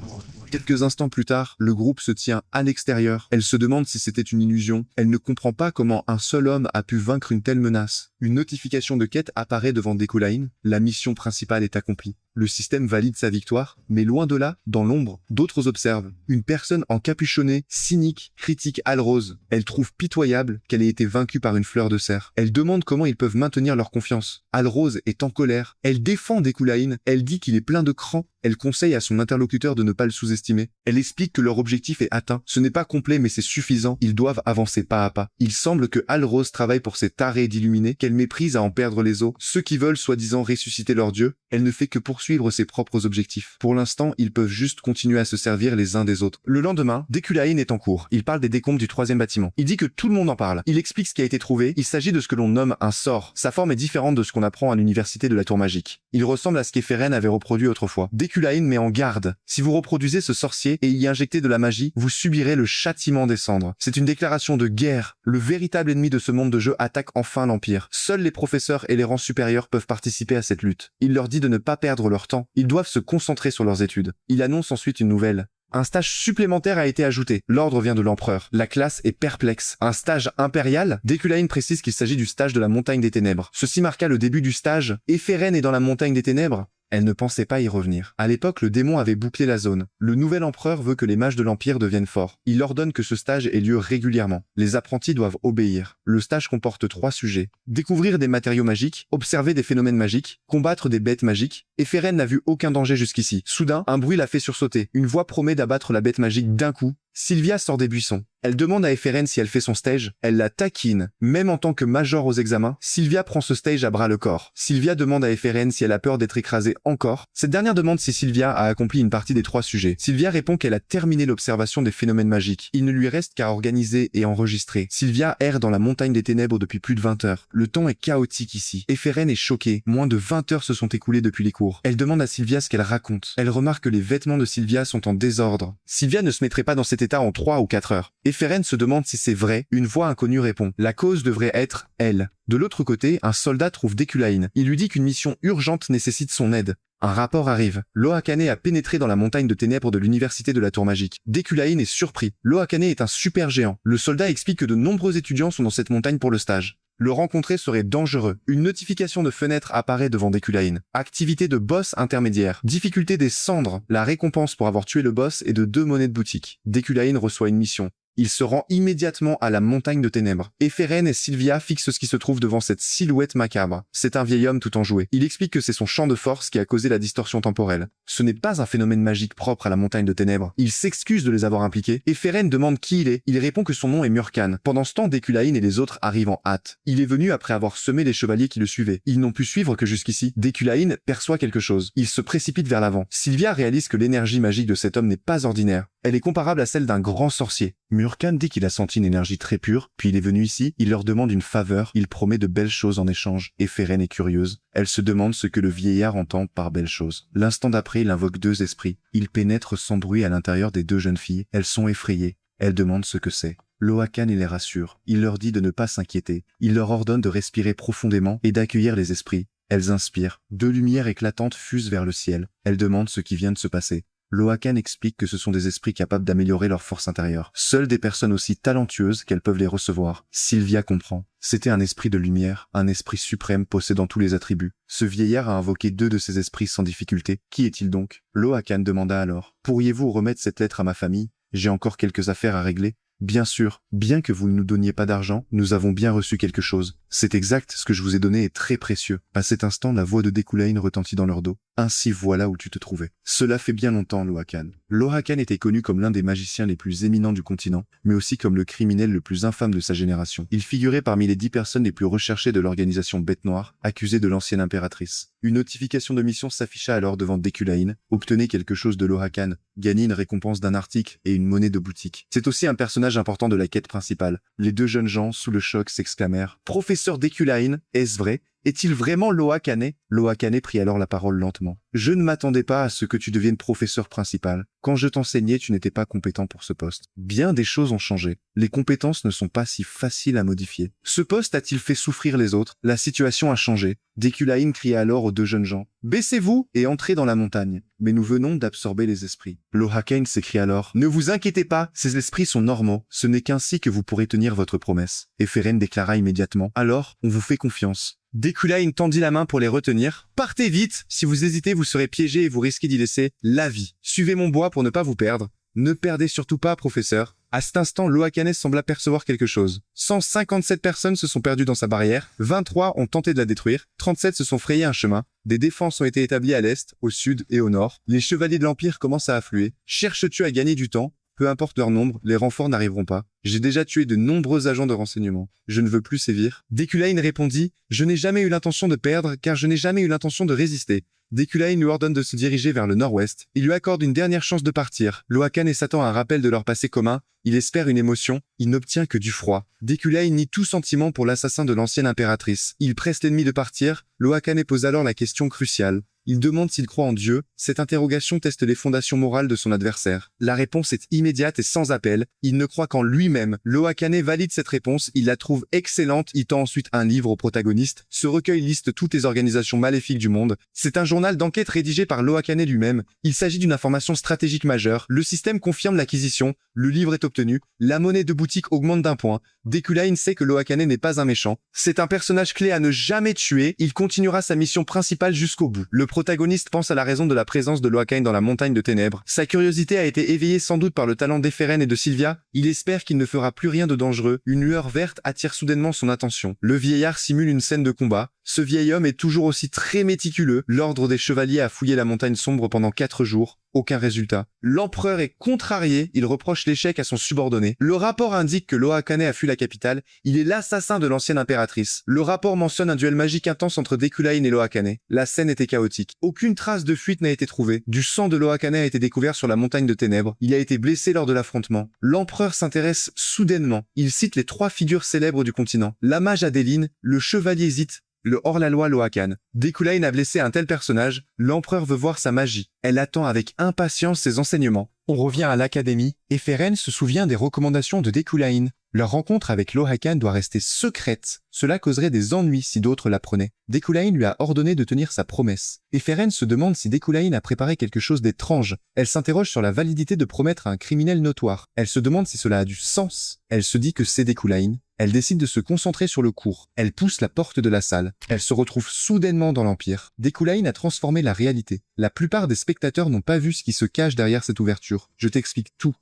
Quelques instants plus tard, le groupe se tient à l'extérieur. Elle se demande si c'était une illusion. Elle ne comprend pas comment un seul homme a pu vaincre une telle menace. Une notification de quête apparaît devant Dekulain. La mission principale est accomplie. Le système valide sa victoire, mais loin de là, dans l'ombre, d'autres observent. Une personne encapuchonnée, cynique, critique Alrose. Elle trouve pitoyable qu'elle ait été vaincue par une fleur de cerf. Elle demande comment ils peuvent maintenir leur confiance. Alrose est en colère. Elle défend Dekulain. Elle dit qu'il est plein de cran. Elle conseille à son interlocuteur de ne pas le sous-estimer. Elle explique que leur objectif est atteint. Ce n'est pas complet, mais c'est suffisant. Ils doivent avancer pas à pas. Il semble que Alrose travaille pour ces tarés d'illuminés, qu'elle méprise à en perdre les os. Ceux qui veulent soi-disant ressusciter leur dieu, elle ne fait que poursuivre ses propres objectifs. Pour l'instant, ils peuvent juste continuer à se servir les uns des autres. Le lendemain, Dekulain est en cours. Il parle des décombres du 3e bâtiment. Il dit que tout le monde en parle. Il explique ce qui a été trouvé. Il s'agit de ce que l'on nomme un sort. Sa forme est différente de ce qu'on apprend à l'université de la Tour Magique. Il ressemble à ce qu'Eferen avait reproduit autrefois. Dekulain met en garde. Si vous reproduisez ce sorcier et y injectez de la magie, vous subirez le châtiment des cendres. C'est une déclaration de guerre. Le véritable ennemi de ce monde de jeu attaque enfin l'Empire. Seuls les professeurs et les rangs supérieurs peuvent participer à cette lutte. Il leur dit de ne pas perdre leur temps. Ils doivent se concentrer sur leurs études. Il annonce ensuite une nouvelle. Un stage supplémentaire a été ajouté. L'ordre vient de l'empereur. La classe est perplexe. Un stage impérial? Dekulain précise qu'il s'agit du stage de la montagne des ténèbres. Ceci marqua le début du stage. Eferen est dans la montagne des ténèbres. Elle ne pensait pas y revenir. À l'époque, le démon avait bouclé la zone. Le nouvel empereur veut que les mages de l'Empire deviennent forts. Il ordonne que ce stage ait lieu régulièrement. Les apprentis doivent obéir. Le stage comporte 3 sujets. Découvrir des matériaux magiques, observer des phénomènes magiques, combattre des bêtes magiques. Eferen n'a vu aucun danger jusqu'ici. Soudain, un bruit l'a fait sursauter. Une voix promet d'abattre la bête magique d'un coup. Sylvia sort des buissons. Elle demande à Eferen si elle fait son stage. Elle la taquine. Même en tant que major aux examens, Sylvia prend ce stage à bras le corps. Sylvia demande à Eferen si elle a peur d'être écrasée encore. Cette dernière demande si Sylvia a accompli une partie des 3 sujets. Sylvia répond qu'elle a terminé l'observation des phénomènes magiques. Il ne lui reste qu'à organiser et enregistrer. Sylvia erre dans la montagne des ténèbres depuis plus de 20 heures. Le temps est chaotique ici. Eferen est choquée. Moins de 20 heures se sont écoulées depuis les cours. Elle demande à Sylvia ce qu'elle raconte. Elle remarque que les vêtements de Sylvia sont en désordre. Sylvia ne se mettrait pas dans cet état en 3 ou 4 heures. Eferen se demande si c'est vrai. Une voix inconnue répond. La cause devrait être elle. De l'autre côté, un soldat trouve Dekulain. Il lui dit qu'une mission urgente nécessite son aide. Un rapport arrive. Lohakane a pénétré dans la montagne de ténèbres de l'université de la Tour Magique. Dekulain est surpris. Lohakane est un super géant. Le soldat explique que de nombreux étudiants sont dans cette montagne pour le stage. Le rencontrer serait dangereux. Une notification de fenêtre apparaît devant Dekulain. Activité de boss intermédiaire. Difficulté des cendres. La récompense pour avoir tué le boss est de 2 monnaies de boutique. Dekulain reçoit une mission. Il se rend immédiatement à la montagne de ténèbres. Eferen et Sylvia fixent ce qui se trouve devant cette silhouette macabre. C'est un vieil homme tout enjoué. Il explique que c'est son champ de force qui a causé la distorsion temporelle. Ce n'est pas un phénomène magique propre à la montagne de ténèbres. Il s'excuse de les avoir impliqués. Eferen demande qui il est. Il répond que son nom est Murkan. Pendant ce temps, Dekulain et les autres arrivent en hâte. Il est venu après avoir semé les chevaliers qui le suivaient. Ils n'ont pu suivre que jusqu'ici. Dekulain perçoit quelque chose. Il se précipite vers l'avant. Sylvia réalise que l'énergie magique de cet homme n'est pas ordinaire. Elle est comparable à celle d'un grand sorcier. Murkan dit qu'il a senti une énergie très pure, puis il est venu ici, il leur demande une faveur, il promet de belles choses en échange. Eferen est curieuse. Elle se demande ce que le vieillard entend par belles choses. L'instant d'après, il invoque 2 esprits. Il pénètre sans bruit à l'intérieur des 2 jeunes filles. Elles sont effrayées. Elles demandent ce que c'est. Lohakane les rassure. Il leur dit de ne pas s'inquiéter. Il leur ordonne de respirer profondément et d'accueillir les esprits. Elles inspirent. 2 lumières éclatantes fusent vers le ciel. Elles demandent ce qui vient de se passer. Lohakane explique que ce sont des esprits capables d'améliorer leur force intérieure. Seules des personnes aussi talentueuses qu'elles peuvent les recevoir. Sylvia comprend. C'était un esprit de lumière, un esprit suprême possédant tous les attributs. Ce vieillard a invoqué 2 de ces esprits sans difficulté. Qui est-il donc? Lohakane demanda alors. Pourriez-vous remettre cette lettre à ma famille? J'ai encore quelques affaires à régler. Bien sûr, bien que vous ne nous donniez pas d'argent, nous avons bien reçu quelque chose. C'est exact, ce que je vous ai donné est très précieux. À cet instant, la voix de Dekulain retentit dans leur dos. Ainsi voilà où tu te trouvais. Cela fait bien longtemps, Lohakane. Lohakane était connu comme l'un des magiciens les plus éminents du continent, mais aussi comme le criminel le plus infâme de sa génération. Il figurait parmi les 10 personnes les plus recherchées de l'organisation Bête Noire, accusée de l'ancienne impératrice. Une notification de mission s'afficha alors devant Dekulain. Obtenez quelque chose de Lohakane, gagnez une récompense d'un article et une monnaie de boutique. C'est aussi un personnage important de la quête principale. Les 2 jeunes gens, sous le choc, s'exclamèrent « Professeur Dekulain, est-ce vrai ?» Est-il vraiment Loakane? Loakane prit alors la parole lentement. Je ne m'attendais pas à ce que tu deviennes professeur principal. Quand je t'enseignais, tu n'étais pas compétent pour ce poste. Bien des choses ont changé. Les compétences ne sont pas si faciles à modifier. Ce poste a-t-il fait souffrir les autres? La situation a changé. Dekulain cria alors aux deux jeunes gens. Baissez-vous et entrez dans la montagne. Mais nous venons d'absorber les esprits. Lohakane s'écria alors. Ne vous inquiétez pas, ces esprits sont normaux. Ce n'est qu'ainsi que vous pourrez tenir votre promesse. Et Feren déclara immédiatement. Alors, on vous fait confiance. Dekulain tendit la main pour les retenir. Partez vite! Si vous hésitez, vous serez piégé et vous risquez d'y laisser la vie. Suivez mon bois pour ne pas vous perdre. Ne perdez surtout pas, professeur. À cet instant, Lohakane sembla percevoir quelque chose. 157 personnes se sont perdues dans sa barrière, 23 ont tenté de la détruire, 37 se sont frayés un chemin, des défenses ont été établies à l'est, au sud et au nord. Les chevaliers de l'Empire commencent à affluer. Cherches-tu à gagner du temps? Peu importe leur nombre, les renforts n'arriveront pas. J'ai déjà tué de nombreux agents de renseignement. Je ne veux plus sévir. Dekulain répondit, je n'ai jamais eu l'intention de perdre, car je n'ai jamais eu l'intention de résister. Dekulain lui ordonne de se diriger vers le nord-ouest. Il lui accorde une dernière chance de partir. Lohakane s'attend à un rappel de leur passé commun. Il espère une émotion. Il n'obtient que du froid. Dekulain nie tout sentiment pour l'assassin de l'ancienne impératrice. Il presse l'ennemi de partir. Lohakane pose alors la question cruciale. Il demande s'il croit en Dieu. Cette interrogation teste les fondations morales de son adversaire. La réponse est immédiate et sans appel. Il ne croit qu'en lui-même. Lohakane valide cette réponse. Il la trouve excellente. Il tend ensuite un livre au protagoniste. Ce recueil liste toutes les organisations maléfiques du monde. C'est un journal d'enquête rédigé par Lohakane lui-même. Il s'agit d'une information stratégique majeure. Le système confirme l'acquisition. Le livre est obtenu. La monnaie de boutique augmente d'un point. Dekulain sait que Lohakane n'est pas un méchant. C'est un personnage clé à ne jamais tuer. Il continuera sa mission principale jusqu'au bout. Le protagoniste pense à la raison de la présence de Lohakane dans la montagne de ténèbres. Sa curiosité a été éveillée sans doute par le talent d'Eferen et de Sylvia. Il espère qu'il ne fera plus rien de dangereux. Une lueur verte attire soudainement son attention. Le vieillard simule une scène de combat. Ce vieil homme est toujours aussi très méticuleux. L'ordre des chevaliers a fouillé la montagne sombre pendant 4 jours. Aucun résultat. L'empereur est contrarié, il reproche l'échec à son subordonné. Le rapport indique que Lohakane a fui la capitale, il est l'assassin de l'ancienne impératrice. Le rapport mentionne un duel magique intense entre Dekulain et Lohakane. La scène était chaotique. Aucune trace de fuite n'a été trouvée. Du sang de Lohakane a été découvert sur la montagne de ténèbres. Il a été blessé lors de l'affrontement. L'empereur s'intéresse soudainement. Il cite les 3 figures célèbres du continent. La mage Adéline, le chevalier Zit, le hors-la-loi Lohakane. Dekulain a blessé un tel personnage, l'empereur veut voir sa magie. Elle attend avec impatience ses enseignements. On revient à l'académie, et Feren se souvient des recommandations de Dekulain. Leur rencontre avec Lohakane doit rester secrète. Cela causerait des ennuis si d'autres l'apprenaient. Dekulain lui a ordonné de tenir sa promesse. Et Feren se demande si Dekulain a préparé quelque chose d'étrange. Elle s'interroge sur la validité de promettre à un criminel notoire. Elle se demande si cela a du sens. Elle se dit que c'est Dekulain. Elle décide de se concentrer sur le cours. Elle pousse la porte de la salle. Elle se retrouve soudainement dans l'Empire. Dekulain a transformé la réalité. La plupart des spectateurs n'ont pas vu ce qui se cache derrière cette ouverture. Je t'explique tout.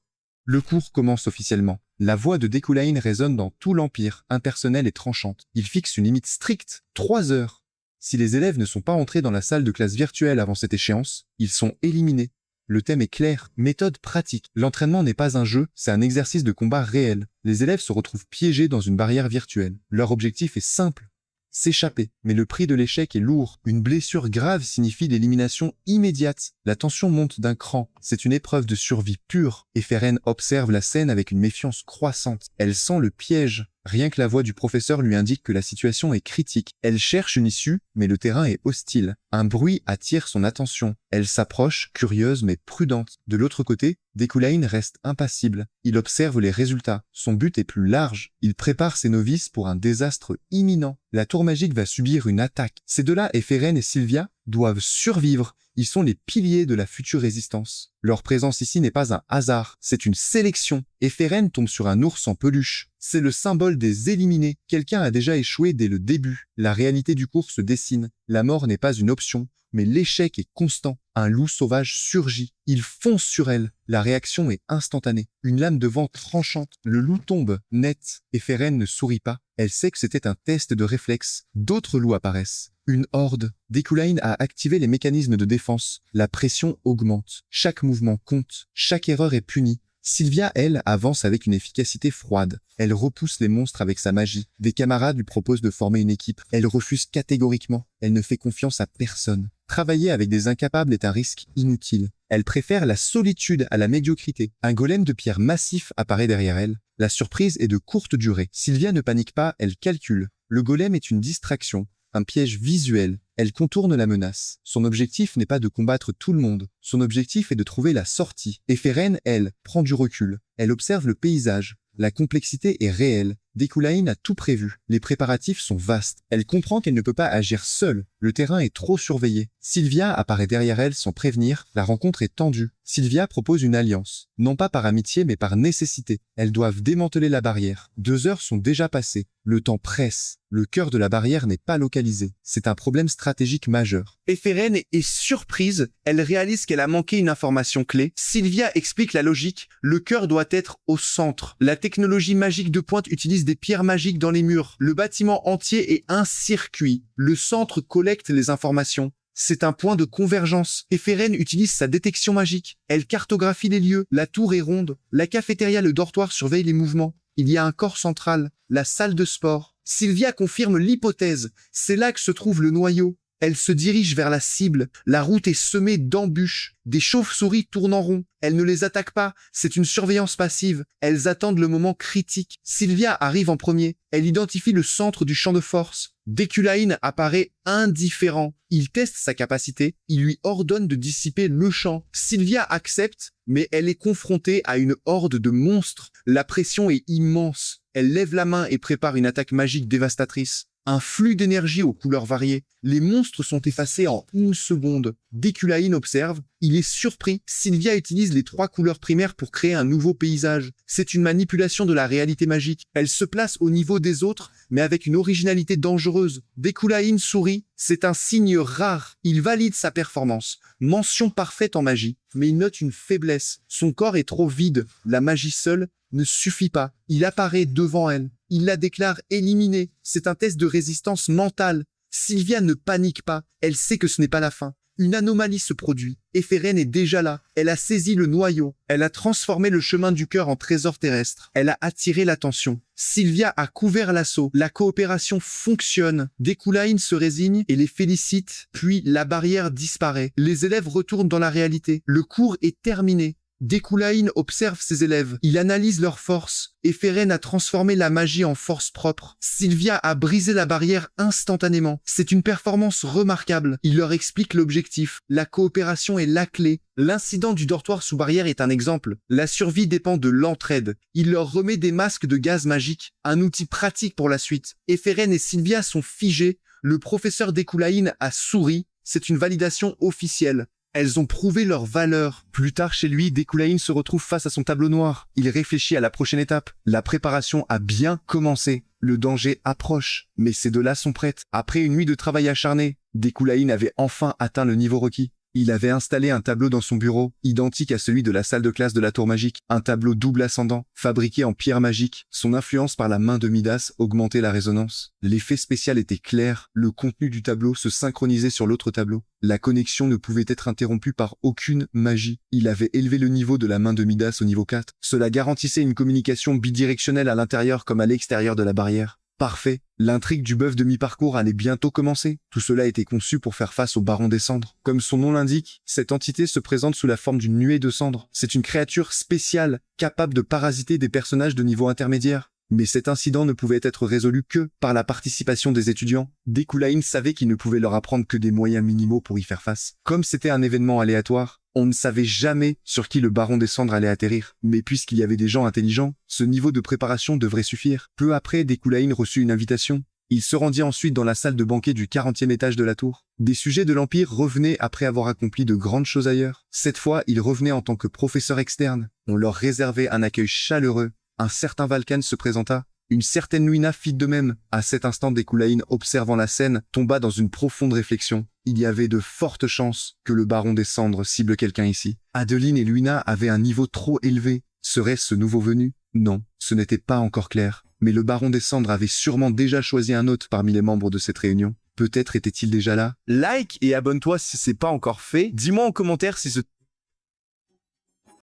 Le cours commence officiellement. La voix de Dekulain résonne dans tout l'Empire, impersonnelle et tranchante. Il fixe une limite stricte, 3 heures. Si les élèves ne sont pas entrés dans la salle de classe virtuelle avant cette échéance, ils sont éliminés. Le thème est clair, méthode pratique. L'entraînement n'est pas un jeu, c'est un exercice de combat réel. Les élèves se retrouvent piégés dans une barrière virtuelle. Leur objectif est simple, s'échapper. Mais le prix de l'échec est lourd. Une blessure grave signifie l'élimination immédiate. La tension monte d'un cran. C'est une épreuve de survie pure. Et Feren observe la scène avec une méfiance croissante. Elle sent le piège. Rien que la voix du professeur lui indique que la situation est critique. Elle cherche une issue, mais le terrain est hostile. Un bruit attire son attention. Elle s'approche, curieuse mais prudente. De l'autre côté, Dekulain reste impassible. Il observe les résultats. Son but est plus large. Il prépare ses novices pour un désastre imminent. La tour magique va subir une attaque. Ces deux-là, Eferen et Sylvia, doivent survivre. Ils sont les piliers de la future résistance. Leur présence ici n'est pas un hasard, c'est une sélection. Eferen tombe sur un ours en peluche. C'est le symbole des éliminés. Quelqu'un a déjà échoué dès le début. La réalité du cours se dessine. La mort n'est pas une option, mais l'échec est constant. Un loup sauvage surgit. Il fonce sur elle. La réaction est instantanée. Une lame de vent tranchante. Le loup tombe, net. Eferen ne sourit pas. Elle sait que c'était un test de réflexe. D'autres loups apparaissent. Une horde. Dekulain a activé les mécanismes de défense. La pression augmente. Chaque mouvement compte. Chaque erreur est punie. Sylvia, elle, avance avec une efficacité froide. Elle repousse les monstres avec sa magie. Des camarades lui proposent de former une équipe. Elle refuse catégoriquement. Elle ne fait confiance à personne. Travailler avec des incapables est un risque inutile. Elle préfère la solitude à la médiocrité. Un golem de pierre massif apparaît derrière elle. La surprise est de courte durée. Sylvia ne panique pas, elle calcule. Le golem est une distraction. un piège visuel. Elle contourne la menace. Son objectif n'est pas de combattre tout le monde. Son objectif est de trouver la sortie. Eferen, elle, prend du recul. Elle observe le paysage. La complexité est réelle. Dekulain a tout prévu. Les préparatifs sont vastes. Elle comprend qu'elle ne peut pas agir seule. Le terrain est trop surveillé. Sylvia apparaît derrière elle sans prévenir. La rencontre est tendue. Sylvia propose une alliance. Non pas par amitié, mais par nécessité. Elles doivent démanteler la barrière. 2 heures sont déjà passées. Le temps presse. Le cœur de la barrière n'est pas localisé. C'est un problème stratégique majeur. Eferen est surprise. Elle réalise qu'elle a manqué une information clé. Sylvia explique la logique. Le cœur doit être au centre. La technologie magique de pointe utilise des pierres magiques dans les murs. Le bâtiment entier est un circuit. Le centre collecte les informations. C'est un point de convergence. Eferen utilise sa détection magique. Elle cartographie les lieux. La tour est ronde. La cafétéria, le dortoir surveillent les mouvements. Il y a un corps central, la salle de sport. Sylvia confirme l'hypothèse. C'est là que se trouve le noyau. Elle se dirige vers la cible. La route est semée d'embûches. Des chauves-souris tournent en rond. Elle ne les attaque pas. C'est une surveillance passive. Elles attendent le moment critique. Sylvia arrive en premier. Elle identifie le centre du champ de force. Dekulain apparaît indifférent. Il teste sa capacité. Il lui ordonne de dissiper le champ. Sylvia accepte, mais elle est confrontée à une horde de monstres. La pression est immense. Elle lève la main et prépare une attaque magique dévastatrice. Un flux d'énergie aux couleurs variées. Les monstres sont effacés en 1 seconde. Dekulain observe. Il est surpris. Sylvia utilise les 3 couleurs primaires pour créer un nouveau paysage. C'est une manipulation de la réalité magique. Elle se place au niveau des autres, mais avec une originalité dangereuse. Dekulain sourit. C'est un signe rare. Il valide sa performance. Mention parfaite en magie. Mais il note une faiblesse. Son corps est trop vide. La magie seule ne suffit pas. Il apparaît devant elle. Il la déclare éliminée. C'est un test de résistance mentale. Sylvia ne panique pas. Elle sait que ce n'est pas la fin. Une anomalie se produit. Eferen est déjà là. Elle a saisi le noyau. Elle a transformé le chemin du cœur en trésor terrestre. Elle a attiré l'attention. Sylvia a couvert l'assaut. La coopération fonctionne. Dekulain se résigne et les félicite. Puis la barrière disparaît. Les élèves retournent dans la réalité. Le cours est terminé. Dekulain observe ses élèves. Il analyse leurs forces. Eferen a transformé la magie en force propre. Sylvia a brisé la barrière instantanément. C'est une performance remarquable. Il leur explique l'objectif. La coopération est la clé. L'incident du dortoir sous barrière est un exemple. La survie dépend de l'entraide. Il leur remet des masques de gaz magique, un outil pratique pour la suite. Eferen et Sylvia sont figés. Le professeur Dekulain a souri. C'est une validation officielle. Elles ont prouvé leur valeur. Plus tard chez lui, Dekulain se retrouve face à son tableau noir. Il réfléchit à la prochaine étape. La préparation a bien commencé. Le danger approche, mais ces deux-là sont prêtes. Après une nuit de travail acharné, Dekulain avait enfin atteint le niveau requis. Il avait installé un tableau dans son bureau, identique à celui de la salle de classe de la tour magique. Un tableau double ascendant, fabriqué en pierre magique. Son influence par la main de Midas augmentait la résonance. L'effet spécial était clair. Le contenu du tableau se synchronisait sur l'autre tableau. La connexion ne pouvait être interrompue par aucune magie. Il avait élevé le niveau de la main de Midas au niveau 4. Cela garantissait une communication bidirectionnelle à l'intérieur comme à l'extérieur de la barrière. Parfait. L'intrigue du bœuf de mi-parcours allait bientôt commencer. Tout cela était conçu pour faire face au baron des cendres. Comme son nom l'indique, cette entité se présente sous la forme d'une nuée de cendres. C'est une créature spéciale, capable de parasiter des personnages de niveau intermédiaire. Mais cet incident ne pouvait être résolu que par la participation des étudiants. Dekulain savait qu'il ne pouvait leur apprendre que des moyens minimaux pour y faire face. Comme c'était un événement aléatoire, on ne savait jamais sur qui le baron des cendres allait atterrir. Mais puisqu'il y avait des gens intelligents, ce niveau de préparation devrait suffire. Peu après, Dekulain reçut une invitation. Il se rendit ensuite dans la salle de banquet du 40e étage de la tour. Des sujets de l'Empire revenaient après avoir accompli de grandes choses ailleurs. Cette fois, ils revenaient en tant que professeurs externes. On leur réservait un accueil chaleureux. Un certain Valkan se présenta. Une certaine Luina fit de même. À cet instant, Dekulain, observant la scène, tomba dans une profonde réflexion. Il y avait de fortes chances que le baron des cendres cible quelqu'un ici. Adeline et Luina avaient un niveau trop élevé. Serait-ce ce nouveau venu? Non, ce n'était pas encore clair. Mais le baron des cendres avait sûrement déjà choisi un hôte parmi les membres de cette réunion. Peut-être était-il déjà là. Like et abonne-toi si c'est pas encore fait. Dis-moi en commentaire si ce